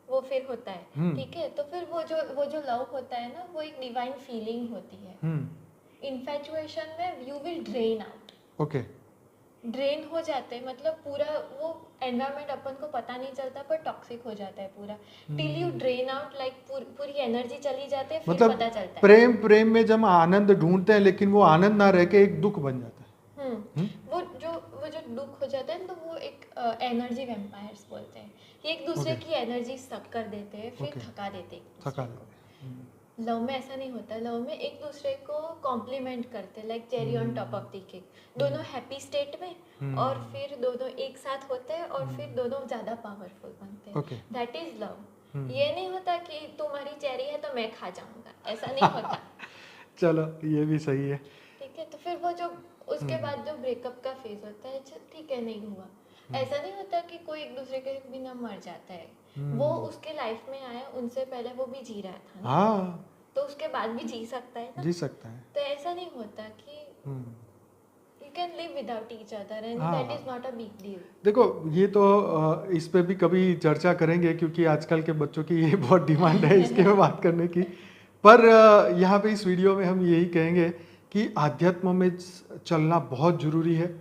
वो फिर होता है, ठीक है। तो फिर वो जो लव होता है ना, वो एक डिवाइन फीलिंग होती है। इन्फैचुएशन में you will drain out, okay drain हो जाते हैं, मतलब पूरा वो एनवायरनमेंट अपन को पता नहीं चलता, पर टॉक्सिक हो जाता है पूरा, till you drain out, like पूरी एनर्जी चली जाती है, फिर मतलब पता चलता है। प्रेम में जब हम आनंद ढूंढते हैं, लेकिन वो आनंद ना रह के एक दुख बन जाता है। वो जो दुख हो जाता है, तो वो एक एनर्जी वैम्पायर्स बोलते हैं, कि एक दूसरे की एनर्जी सक कर देते हैं, फिर थका देते हैं एक थका दूसरे को। देते लव में ऐसा नहीं होता, लव में एक दूसरे को कॉम्प्लीमेंट करते हैं, like cherry on top of the cake, दोनों हैप्पी स्टेट में, और फिर दोनों एक साथ होते हैं, और फिर दोनों ज़्यादा पावरफुल बनते हैं। Okay. That is love. ये नहीं होता कि तुम्हारी चेरी है तो मैं खा जाऊंगा, ऐसा नहीं होता। चलो ये भी सही है। ठीक है, तो फिर वो जो उसके बाद जो ब्रेकअप का फेज होता है, अच्छा ठीक है, नहीं हुआ, ऐसा नहीं होता कि कोई एक दूसरे के बिना मर जाता है। वो उसके लाइफ में आया, उनसे पहले वो भी जी रहा था ना, हाँ तो उसके बाद भी जी सकता है ना। जी सकता है। तो ऐसा नहीं होता कि you can live without each other, and हाँ। That is not a big deal. देखो ये तो इस पे भी कभी चर्चा करेंगे, क्योंकि आजकल के बच्चों की ये बहुत डिमांड है इसके में बात करने की। पर यहाँ पे इस वीडियो में हम यही कहेंगे कि आध्यात्म में चलना बहुत ज़रूरी है।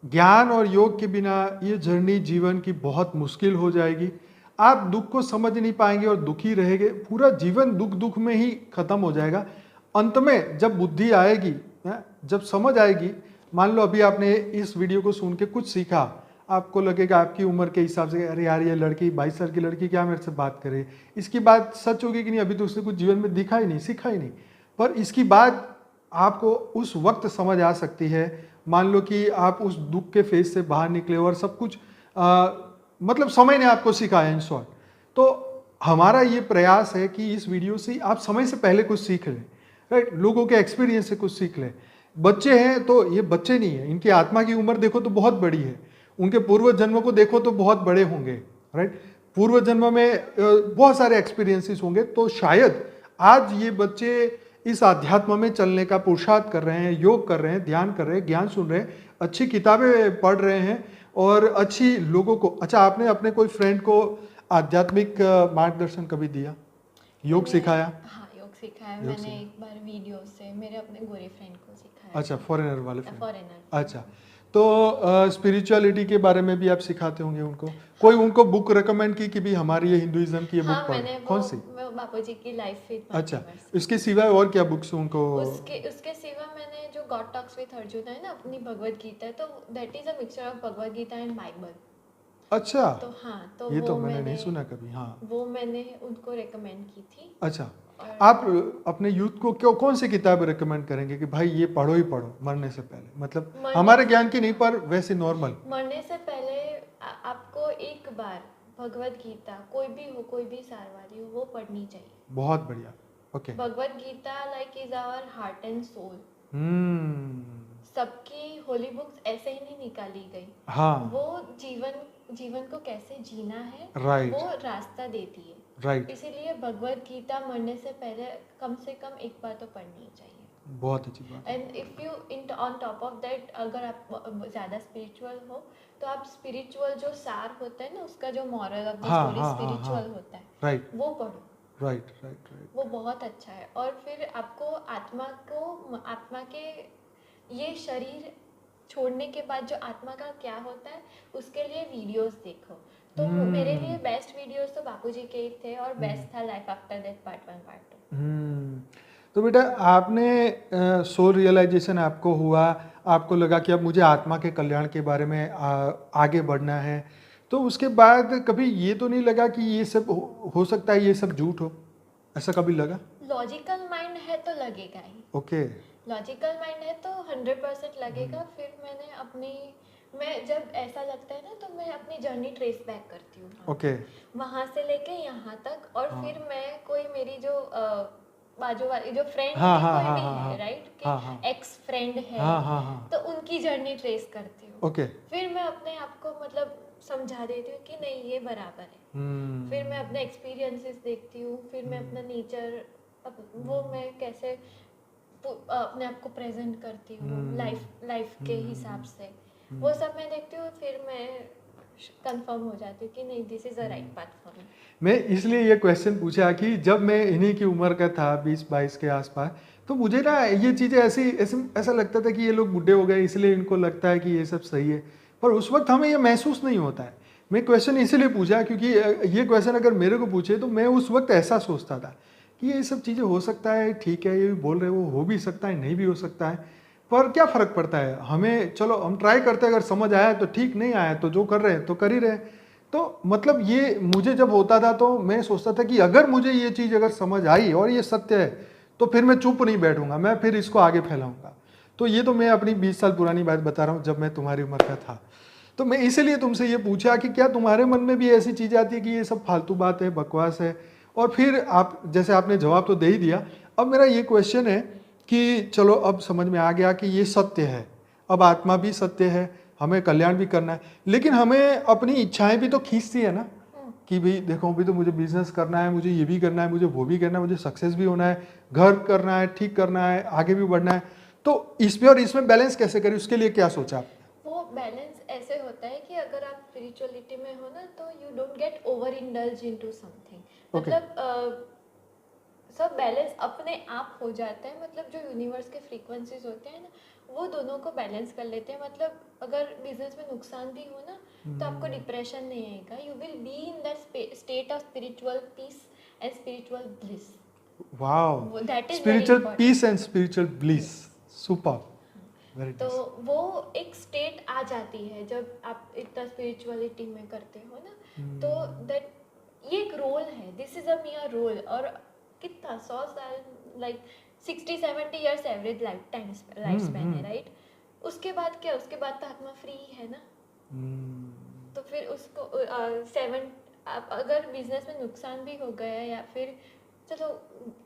ज्ञान और योग के बिना ये जर्नी जीवन की बहुत मुश्किल हो जाएगी। आप दुख को समझ नहीं पाएंगे और दुखी रहेंगे, पूरा जीवन दुख में ही खत्म हो जाएगा। अंत में जब बुद्धि आएगी, जब समझ आएगी, मान लो अभी आपने इस वीडियो को सुन के कुछ सीखा, आपको लगेगा आपकी उम्र के हिसाब से, अरे यार ये लड़की 22 साल की लड़की क्या मेरे से बात करे, इसकी बात सच होगी कि नहीं, अभी तो उसने कुछ जीवन में दिखा ही नहीं, सीखा ही नहीं। पर इसकी बात आपको उस वक्त समझ आ सकती है। मान लो कि आप उस दुख के फेज से बाहर निकले और सब कुछ मतलब समय ने आपको सिखाया इन शॉर्ट। तो हमारा ये प्रयास है कि इस वीडियो से आप समय से पहले कुछ सीख लें, राइट, लोगों के एक्सपीरियंस से कुछ सीख लें। बच्चे हैं तो ये बच्चे नहीं है, इनकी आत्मा की उम्र देखो तो बहुत बड़ी है, उनके पूर्व जन्म को देखो तो बहुत बड़े होंगे, राइट, पूर्व जन्म में बहुत सारे एक्सपीरियंसेस होंगे। तो शायद आज ये बच्चे इस आध्यात्म में चलने का पुरुषार्थ कर रहे हैं, योग कर रहे हैं, ध्यान कर रहे हैं, ज्ञान सुन रहे हैं, अच्छी किताबें पढ़ रहे हैं और अच्छी लोगों को। अच्छा, आपने अपने कोई फ्रेंड को आध्यात्मिक मार्गदर्शन कभी दिया, योग सिखाया? हाँ, योग सिखाया योग मैंने सिखाया। एक बार वीडियो से मेरे अपने गोरी फ्रेंड को सिखाया। अच्छा, फॉरेनर वाले फ्रेंड। फॉरेनर। अच्छा, तो स्पिरिचुअलिटी के बारे में भी आप सिखाते होंगे उनको? कोई उनको बुक रिकमेंड की कि भी हमारी ये हिंदुइज्म की ये बुक हाँ, पढ़ो? मैंने कौन सी? वो बापूजी की लाइफ विद अच्छा, मल्टीवर्स। इसके सिवाय और क्या बुक्स उनको? उसके सिवा मैंने जो गॉड टॉक्स विद अर्जुन है ना, अपनी भगवत गीता है, तो that is a mixture of Bhagavad Gita and Bible. अच्छा, तो हाँ, तो ये वो तो मैंने नहीं सुना कभी। हाँ, वो मैंने उनको रेकमेंड की थी। अच्छा, और आप अपने यूथ को क्यों कौन सी किताब रेकमेंड करेंगे कि भाई ये पढ़ो ही पढ़ो मरने से पहले? मतलब हमारे ज्ञान की नहीं, पर वैसे नॉर्मल। मरने से पहले आपको एक बार भगवत गीता, कोई भी हो, कोई भी सार वाली हो, वो पढ़नी चाहिए। बहुत बढ़िया। Okay. Bhagavad Gita like is our heart and soul. सबकी होली बुक्स ऐसे ही नहीं निकाली गई। हाँ, वो जीवन को कैसे जीना है, राइट, वो रास्ता देती है, राइट। इसीलिए भगवत गीता मरने से पहले कम से कम एक बार तो पढ़नी चाहिए। बहुत अच्छी बात है। And if you on top of that, अगर आप ज़्यादा स्पिरिचुअल हो, तो आप स्पिरिचुअल जो सार होता है ना, उसका जो मॉरल ऑफ द हाँ, स्टोरी हाँ, हाँ, स्पिरिचुअल हाँ, होता है, राइट, वो पढ़ो। Right, right, right. वो बहुत अच्छा है। और फिर आपको आत्मा के ये शरीर छोड़ने के बाद जो आत्मा का क्या होता है, उसके लिए वीडियोस देखो। तो मेरे लिए बेस्ट वीडियोस तो बापूजी के ही थे, और बेस्ट था life after death part 1 part hmm. तो बेटा आपने सोल रियलाइजेशन आपको हुआ, आपको लगा कि अब मुझे आत्मा के कल्याण के बारे में आगे बढ़ना है, तो उसके बाद कभी ये तो नहीं लगा कि ये सब हो सकता है ये सब झूठ हो, ऐसा कभी लगा? लॉजिकल माइंड है तो लगेगा ही, ओके। लॉजिकल माइंड है तो 100% लगेगा। फिर मैंने अपनी, मैं जब ऐसा लगता है ना तो मैं अपनी जर्नी ट्रेस बैक करती हूँ ओके। वहाँ से लेके यहाँ तक। और हाँ। फिर मैं कोई मेरी जो बाजू वाली जो फ्रेंड हाँ की हाँ कोई हाँ भी हाँ है हाँ राइट, कि हाँ हाँ एक्स फ्रेंड है, हाँ हाँ हाँ। तो उनकी जर्नी ट्रेस करती हूँ। ओके। फिर मैं अपने आप को मतलब समझा देती हूँ कि नहीं ये बराबर है। फिर मैं अपने एक्सपीरियंसेस देखती हूँ, फिर मैं अपना नेचर, वो मैं कैसे अपने आप को प्रेजेंट करती हूँ लाइफ के हिसाब से, वो सब मैं देखती हूँ। फिर मैं कंफर्म हो जाती हूँ कि नहीं this is a right path for me. मैं इसलिए ये क्वेश्चन पूछा कि जब मैं इन्हीं की उम्र का था 20-22 के आसपास, तो मुझे ना ये चीज़ें ऐसा लगता था कि ये लोग बुढ़े हो गए इसलिए इनको लगता है कि ये सब सही है, पर उस वक्त हमें ये महसूस नहीं होता है। मैं क्वेश्चन इसीलिए पूछा क्योंकि ये क्वेश्चन अगर मेरे को पूछे तो मैं उस वक्त ऐसा सोचता था कि ये सब चीज़ें हो सकता है, ठीक है ये भी बोल रहे हो भी सकता है, नहीं भी हो सकता है, पर क्या फ़र्क पड़ता है हमें, चलो हम ट्राई करते हैं, अगर समझ आया तो ठीक, नहीं आया तो जो कर रहे हैं तो कर ही रहे हैं। तो मतलब ये मुझे जब होता था तो मैं सोचता था कि अगर मुझे ये चीज़ अगर समझ आई और ये सत्य है तो फिर मैं चुप नहीं बैठूंगा, मैं फिर इसको आगे फैलाऊंगा। तो ये तो मैं अपनी 20 साल पुरानी बात बता रहा हूँ जब मैं तुम्हारी उम्र का था। तो मैं इसीलिए तुमसे ये पूछा कि क्या तुम्हारे मन में भी ऐसी चीज़ आती है कि ये सब फालतू बात है, बकवास है? और फिर आप जैसे आपने जवाब तो दे ही दिया, अब मेरा ये क्वेश्चन है कि चलो अब समझ में आ गया कि ये सत्य है, अब आत्मा भी सत्य है, हमें कल्याण भी करना है, लेकिन हमें अपनी इच्छाएं भी तो खींचती है ना कि भाई देखो अभी तो मुझे बिजनेस करना है, मुझे ये भी करना है, मुझे वो भी करना है, मुझे सक्सेस भी होना है, घर करना है, ठीक करना है, आगे भी बढ़ना है। तो इसमें और इसमें बैलेंस कैसे करें, उसके लिए क्या सोचा आपने? वो बैलेंस ऐसे होता है कि अगर आप स्पिरिचुअलिटी में हो ना तो you don't get over indulge into something. Okay. मतलब सब बैलेंस अपने आप हो जाता है। मतलब जो यूनिवर्स के फ्रीक्वेंसीज होते हैं ना वो दोनों को बैलेंस कर लेते हैं। मतलब अगर बिजनेस में नुकसान भी हो ना तो आपको डिप्रेशन नहीं आएगा। You will be in that state of spiritual peace and spiritual bliss. Wow, that is very spiritual important. Peace and spiritual bliss, super, very तो नाइस। वो एक स्टेट आ जाती है जब आप इतना स्पिरिचुअलिटी में करते हो ना। तो दैट ये एक रोल है, this is a mere role. और कितना 100 साल, like 60-70 years average life span है राइट। उसके बाद क्या, उसके बाद तो आत्मा फ्री है ना। तो फिर उसको सेवन, अगर बिजनेस में नुकसान भी हो गया या फिर चलो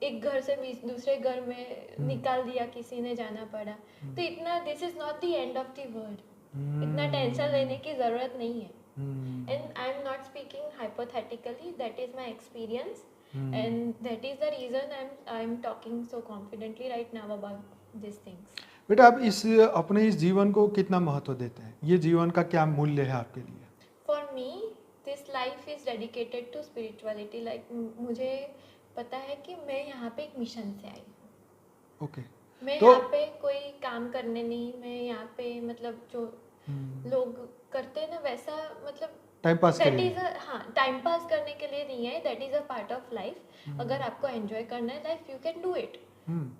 एक घर से दूसरे घर में निकाल दिया किसी ने, जाना पड़ा, तो इतना this is not the end of the world. इतना टेंशन लेने की ज़रूरत नहीं है। And I am not speaking hypothetically, that is my experience and that is the reason I am talking so confidently right now about this things. बेटा आप अपने इस जीवन को कितना महत्व देते हैं, ये जीवन का क्या मूल्य है आपके लिए? For me this life is dedicated to spirituality. Like मुझे पता है कि मैं यहाँ पे एक मिशन से आई हूँ। ओके। मैं तो यहाँ पे कोई काम करने नहीं, मैं यहाँ पे मतलब जो लोग करते हैं ना वैसा, मतलब टाइम पास दैट करिए। इज अ, हाँ टाइम पास करने के लिए नहीं है, that is a part of life. अगर आपको एंजॉय करना है life you can do it.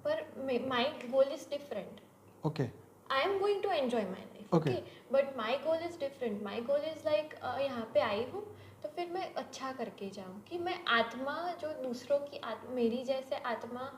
पर my goal is different. Okay. I am going to enjoy my life okay. Okay, but my goal is different. My goal is like यहाँ पे आई हूँ तो फिर मैं अच्छा करके जाऊँ, कि मैं आत्मा जो दूसरों की मेरी जैसे आत्मा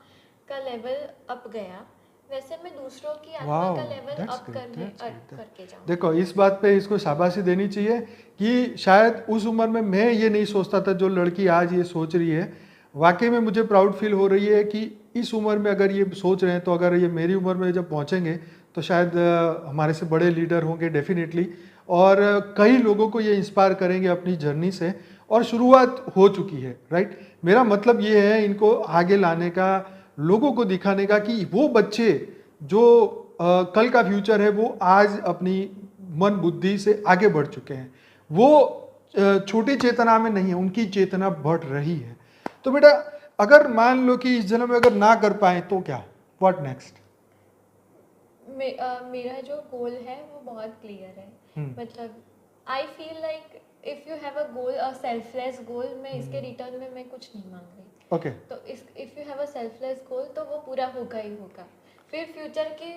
का लेवल अप गया वैसे मैं दूसरों की आत्मा वाओ, का level that's up great, that's great. करके जाऊँ। देखो इस बात पे इसको शाबाशी देनी चाहिए कि शायद उस उम्र में मैं ये नहीं सोचता था जो लड़की आज ये सोच रही है। वाकई में मुझे प्राउड फील हो रही है कि इस उम्र में अगर ये सोच रहे हैं तो अगर ये मेरी उम्र में जब पहुंचेंगे तो शायद हमारे से बड़े लीडर होंगे डेफिनेटली, और कई लोगों को ये इंस्पायर करेंगे अपनी जर्नी से, और शुरुआत हो चुकी है राइट। मेरा मतलब ये है इनको आगे लाने का, लोगों को दिखाने का कि वो बच्चे जो कल का फ्यूचर है वो आज अपनी मन बुद्धि से आगे बढ़ चुके हैं, वो छोटी चेतना में नहीं है, उनकी चेतना बढ़ रही है। तो बेटा अगर मान लो कि इस जन्म में अगर ना कर पाए तो क्या, व्हाट नेक्स्ट? मेरा जो गोल है वो बहुत क्लियर है। मतलब I feel like if you have a goal, a selfless goal, मैं इसके रिटर्न में मैं कुछ नहीं मांग रही। ओके तो इस if you have a selfless goal तो वो पूरा होगा ही होगा। फिर फ्यूचर की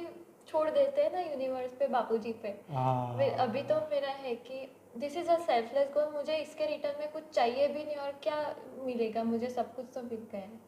छोड़ देते हैं ना यूनिवर्स पे, बापूजी पे। अभी तो मेरा है कि दिस इज़ अ सेल्फलेस गोल, मुझे इसके रिटर्न में कुछ चाहिए भी नहीं और क्या मिलेगा, मुझे सब कुछ तो मिल गया है।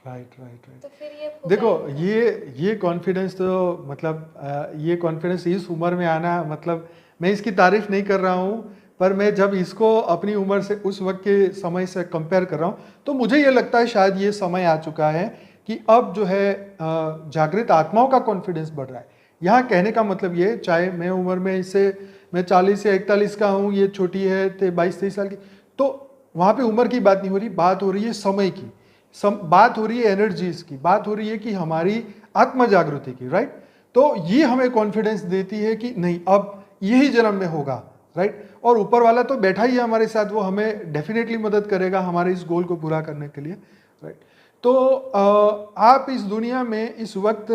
Right right right. तो फिर ये होगा देखो ही होगा। ये कॉन्फिडेंस तो मतलब ये कॉन्फिडेंस इस उम्र में आना, मतलब मैं इसकी तारीफ नहीं कर रहा हूँ, पर मैं जब इसको अपनी उम्र से उस वक्त के समय से कंपेयर कर रहा हूँ तो मुझे ये लगता है शायद ये समय आ चुका है कि अब जो है जागृत आत्माओं का कॉन्फिडेंस बढ़ रहा है। यहाँ कहने का मतलब ये, चाहे मैं उम्र में इससे मैं 40 या 41 का हूँ, ये छोटी है 22-23 साल की, तो वहाँ पे उम्र की बात नहीं हो रही, बात हो रही है समय की, बात हो रही है एनर्जीज की, बात हो रही है कि हमारी आत्म जागृति की, राइट। तो ये हमें कॉन्फिडेंस देती है कि नहीं अब यही जन्म में होगा, राइट। और ऊपर वाला तो बैठा ही है हमारे साथ, वो हमें डेफिनेटली मदद करेगा हमारे इस गोल को पूरा करने के लिए, राइट। तो आप इस दुनिया में इस वक्त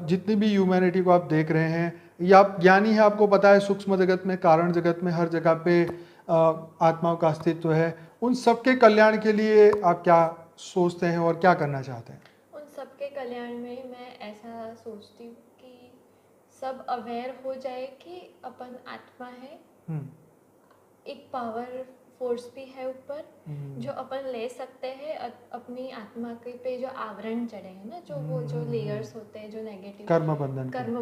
जितनी भी ह्यूमैनिटी को आप देख रहे हैं, या आप ज्ञानी है, आपको पता है सूक्ष्म जगत में, कारण जगत में, हर जगह पे आत्माओं का अस्तित्व है, उन सबके कल्याण के लिए आप क्या सोचते हैं और क्या करना चाहते हैं? उन सबके कल्याण में मैं ऐसा सोचती हूँ कि सब अवेयर हो जाए कि अपन आत्मा है, एक पावर फोर्स भी है ऊपर जो अपन ले सकते हैं। अपनी आत्मा के पे जो आवरण चढ़े हैं ना, जो वो जो लेयर्स होते हैं, जो नेगेटिव कर्म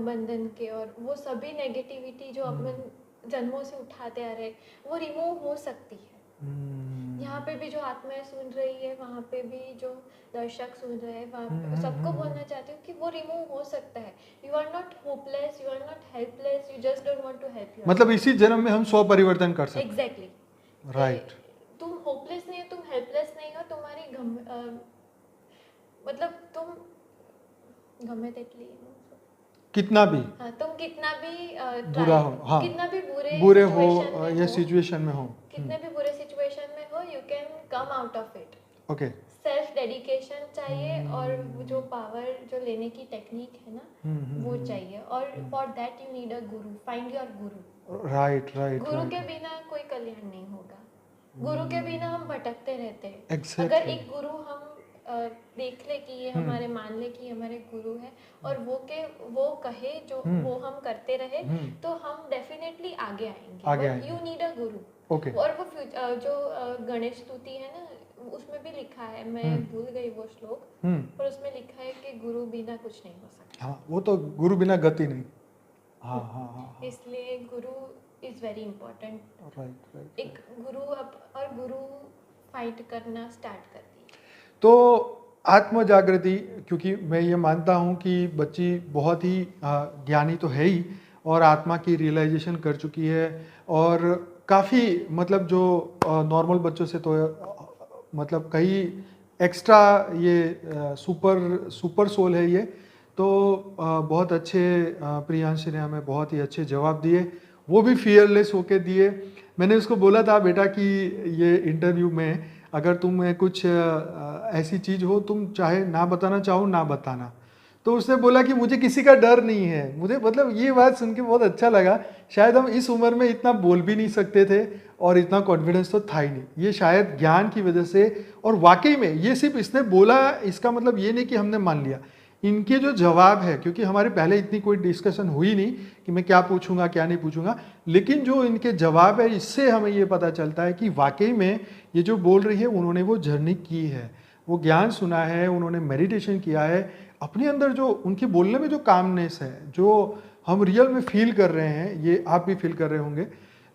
बंधन के, और वो सभी नेगेटिविटी जो अपन जन्मों से उठाते आ रहे, वो रिमूव हो सकती है। यहाँ पे भी जो आत्माएं सुन रही है, वहाँ पे भी जो दर्शक सुन रहे हैं, वहाँ पे सबको बोलना चाहती हूँ कि वो रिमूव हो सकता है। You are not hopeless, you are not helpless, you just don't want to help. मतलब इसी जन्म में हम स्व परिवर्तन कर सकते हैं। Exactly, right. तुम होपलेस नहीं हो, तुम हेल्पलेस नहीं हो, तुम्हारी मतलब तुम गमे तेटली कितना भी, हाँ, तुम कितना भी बुरा हो, हाँ, कितना भी बुरे हो या सिचुएशन में हो, कितने भी बुरे सिचुएशन में हो, you can come out of it. Okay. Self dedication चाहिए और जो पावर जो लेने की टेक्निक है ना, वो चाहिए। और for that you need a Guru, find your Guru. Right right. गुरु के बिना कोई कल्याण नहीं होगा। गुरु के बिना हम भटकते रहते हैं। Exactly. अगर एक गुरु हम देख ले कि ये हमारे, मान ले कि हमारे गुरु है, और वो कहे जो वो हम करते रहे, तो हम डेफिनेटली आगे आएंगे। You need a Guru. Okay. और वो जो गणेश स्तुति है ना, उसमें भी लिखा है, मैं भूल गई वो श्लोक, पर उसमें लिखा है कि गुरु बिना कुछ नहीं हो सकता। हाँ, वो तो गुरु बिना गति नहीं। हाँ हाँ हाँ। इसलिए गुरु इज वेरी इंपॉर्टेंट। राइट। एक गुरु और गुरु फाइट करना स्टार्ट कर दी। तो आत्म जागृति, क्योंकि मैं ये मानता हूँ कि बच्ची बहुत ही ज्ञानी तो है ही, और आत्मा की रियलाइजेशन कर चुकी है, और काफ़ी मतलब जो नॉर्मल बच्चों से तो मतलब कई एक्स्ट्रा ये सुपर सोल है ये। तो बहुत अच्छे प्रियांशी ने हमें बहुत ही अच्छे जवाब दिए, वो भी फियरलेस होके दिए। मैंने उसको बोला था बेटा कि ये इंटरव्यू में अगर तुम्हें कुछ ऐसी चीज़ हो तुम चाहे ना बताना चाहो ना बताना, तो उसने बोला कि मुझे किसी का डर नहीं है। मुझे मतलब ये बात सुन के बहुत अच्छा लगा। शायद हम इस उम्र में इतना बोल भी नहीं सकते थे और इतना कॉन्फिडेंस तो था ही नहीं, ये शायद ज्ञान की वजह से। और वाकई में ये सिर्फ इसने बोला, इसका मतलब ये नहीं कि हमने मान लिया। इनके जो जवाब है, क्योंकि हमारे पहले इतनी कोई डिस्कशन हुई नहीं कि मैं क्या पूछूंगा क्या नहीं पूछूंगा, लेकिन जो इनके जवाब है इससे हमें ये पता चलता है कि वाकई में ये जो बोल रही है उन्होंने वो जर्नी की है, वो ज्ञान सुना है, उन्होंने मेडिटेशन किया है। अपने अंदर जो उनके बोलने में जो कामनेस है, जो हम रियल में फील कर रहे हैं, ये आप भी फील कर रहे होंगे।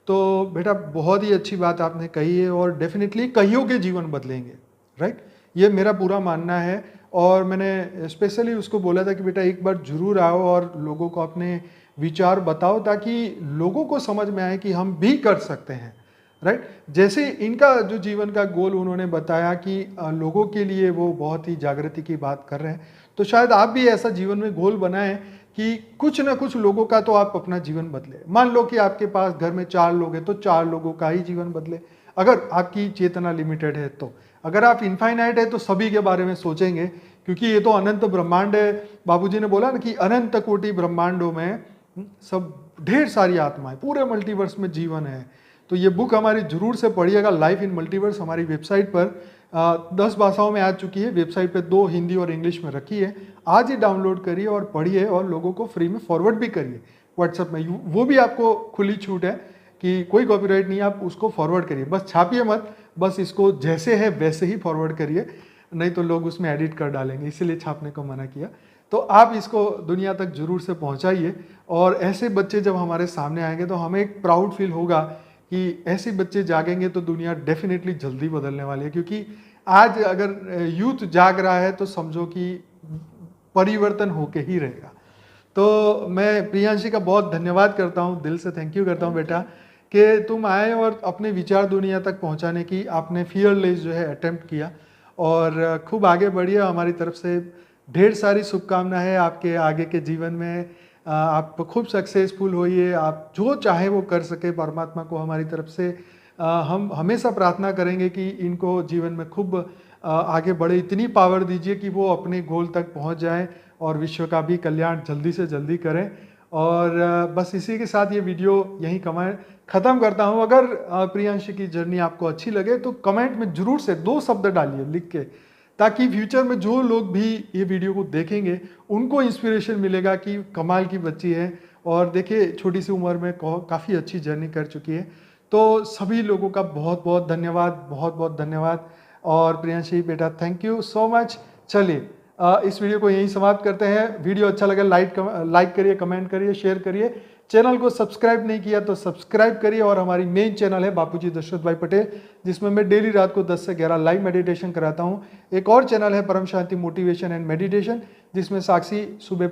तो बेटा बहुत ही अच्छी बात आपने कही है, और डेफिनेटली कईयों के जीवन बदलेंगे, राइट, ये मेरा पूरा मानना है। और मैंने स्पेशली उसको बोला था कि बेटा एक बार जरूर आओ और लोगों को अपने विचार बताओ, ताकि लोगों को समझ में आए कि हम भी कर सकते हैं, राइट। जैसे इनका जो जीवन का गोल उन्होंने बताया कि लोगों के लिए वो बहुत ही जागृति की बात कर रहे हैं, तो शायद आप भी ऐसा जीवन में गोल बनाएं कि कुछ ना कुछ लोगों का तो आप अपना जीवन बदले। मान लो कि आपके पास घर में 4 लोग हैं, तो 4 लोगों का ही जीवन बदले। अगर आपकी चेतना लिमिटेड है तो, अगर आप इनफाइनाइट है तो सभी के बारे में सोचेंगे, क्योंकि ये तो अनंत ब्रह्मांड है। बाबूजी ने बोला ना कि अनंत कोटि ब्रह्मांडों में सब ढेर सारी आत्माएं, पूरे मल्टीवर्स में जीवन है। तो ये बुक हमारी जरूर से पढ़िएगा, लाइफ इन मल्टीवर्स, हमारी वेबसाइट पर 10 भाषाओं में आ चुकी है, वेबसाइट पे 2 हिंदी और इंग्लिश में रखी है। आज ही डाउनलोड करिए और पढ़िए और लोगों को फ्री में फॉरवर्ड भी करिए व्हाट्सएप में। वो भी आपको खुली छूट है कि कोई कॉपीराइट नहीं है, आप उसको फॉरवर्ड करिए, बस छापिए मत, बस इसको जैसे है वैसे ही फॉरवर्ड करिए, नहीं तो लोग उसमें एडिट कर डालेंगे, इसीलिए छापने को मना किया। तो आप इसको दुनिया तक जरूर से पहुंचाइए। और ऐसे बच्चे जब हमारे सामने आएंगे तो हमें एक प्राउड फील होगा कि ऐसे बच्चे जागेंगे तो दुनिया डेफिनेटली जल्दी बदलने वाली है। क्योंकि आज अगर यूथ जाग रहा है तो समझो कि परिवर्तन होके ही रहेगा। तो मैं प्रियांशी का बहुत धन्यवाद करता हूँ, दिल से थैंक यू करता हूँ बेटा कि तुम आए और अपने विचार दुनिया तक पहुँचाने की आपने फियरलेस जो है अटेम्प्ट किया और खूब आगे बढ़िए। हमारी तरफ से ढेर सारी शुभकामनाएं है आपके आगे के जीवन में। आप खूब सक्सेसफुल होइए, आप जो चाहे वो कर सके। परमात्मा को हमारी तरफ से हम हमेशा प्रार्थना करेंगे कि इनको जीवन में खूब आगे बढ़े, इतनी पावर दीजिए कि वो अपने गोल तक पहुंच जाएं और विश्व का भी कल्याण जल्दी से जल्दी करें। और बस इसी के साथ ये वीडियो यहीं ख़त्म करता हूँ। अगर प्रियांशी की जर्नी आपको अच्छी लगे तो कमेंट में जरूर से 2 शब्द डालिए लिख के, ताकि फ्यूचर में जो लोग भी ये वीडियो को देखेंगे उनको इंस्पिरेशन मिलेगा कि कमाल की बच्ची है और देखिए छोटी सी उम्र में काफ़ी अच्छी जर्नी कर चुकी है। तो सभी लोगों का बहुत बहुत धन्यवाद, बहुत बहुत धन्यवाद। और प्रियांशी बेटा थैंक यू सो मच। चलिए इस वीडियो को यहीं समाप्त करते हैं। वीडियो अच्छा लगा लाइक करिए, कमेंट करिए, शेयर करिए। चैनल को सब्सक्राइब नहीं किया तो सब्सक्राइब करिए। और हमारी मेन चैनल है बापूजी दशरथ भाई पटेल, जिसमें मैं डेली रात को 10 से 11 लाइव मेडिटेशन कराता हूँ। एक और चैनल है परम शांति मोटिवेशन एंड मेडिटेशन, जिसमें साक्षी सुबह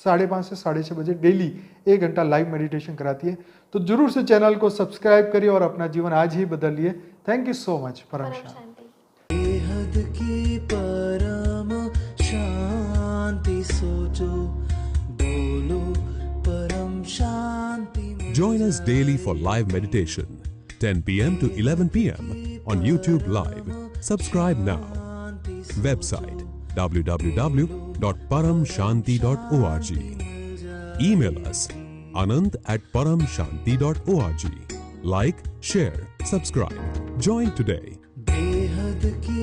5:30 से 6:30 बजे डेली 1 घंटा लाइव मेडिटेशन कराती है। तो जरूर से चैनल को सब्सक्राइब करिए और अपना जीवन आज ही बदलिए। Thank you so much. परम शांति। बेहद की परम शांति सोचो, बोलो परम शांति। Join us daily for live meditation, 10 p.m. to 11 p.m. on YouTube Live. Subscribe now. Website www.paramshanti.org. Email us anant@paramshanti.org. Like, share, subscribe. Join today. बेहद की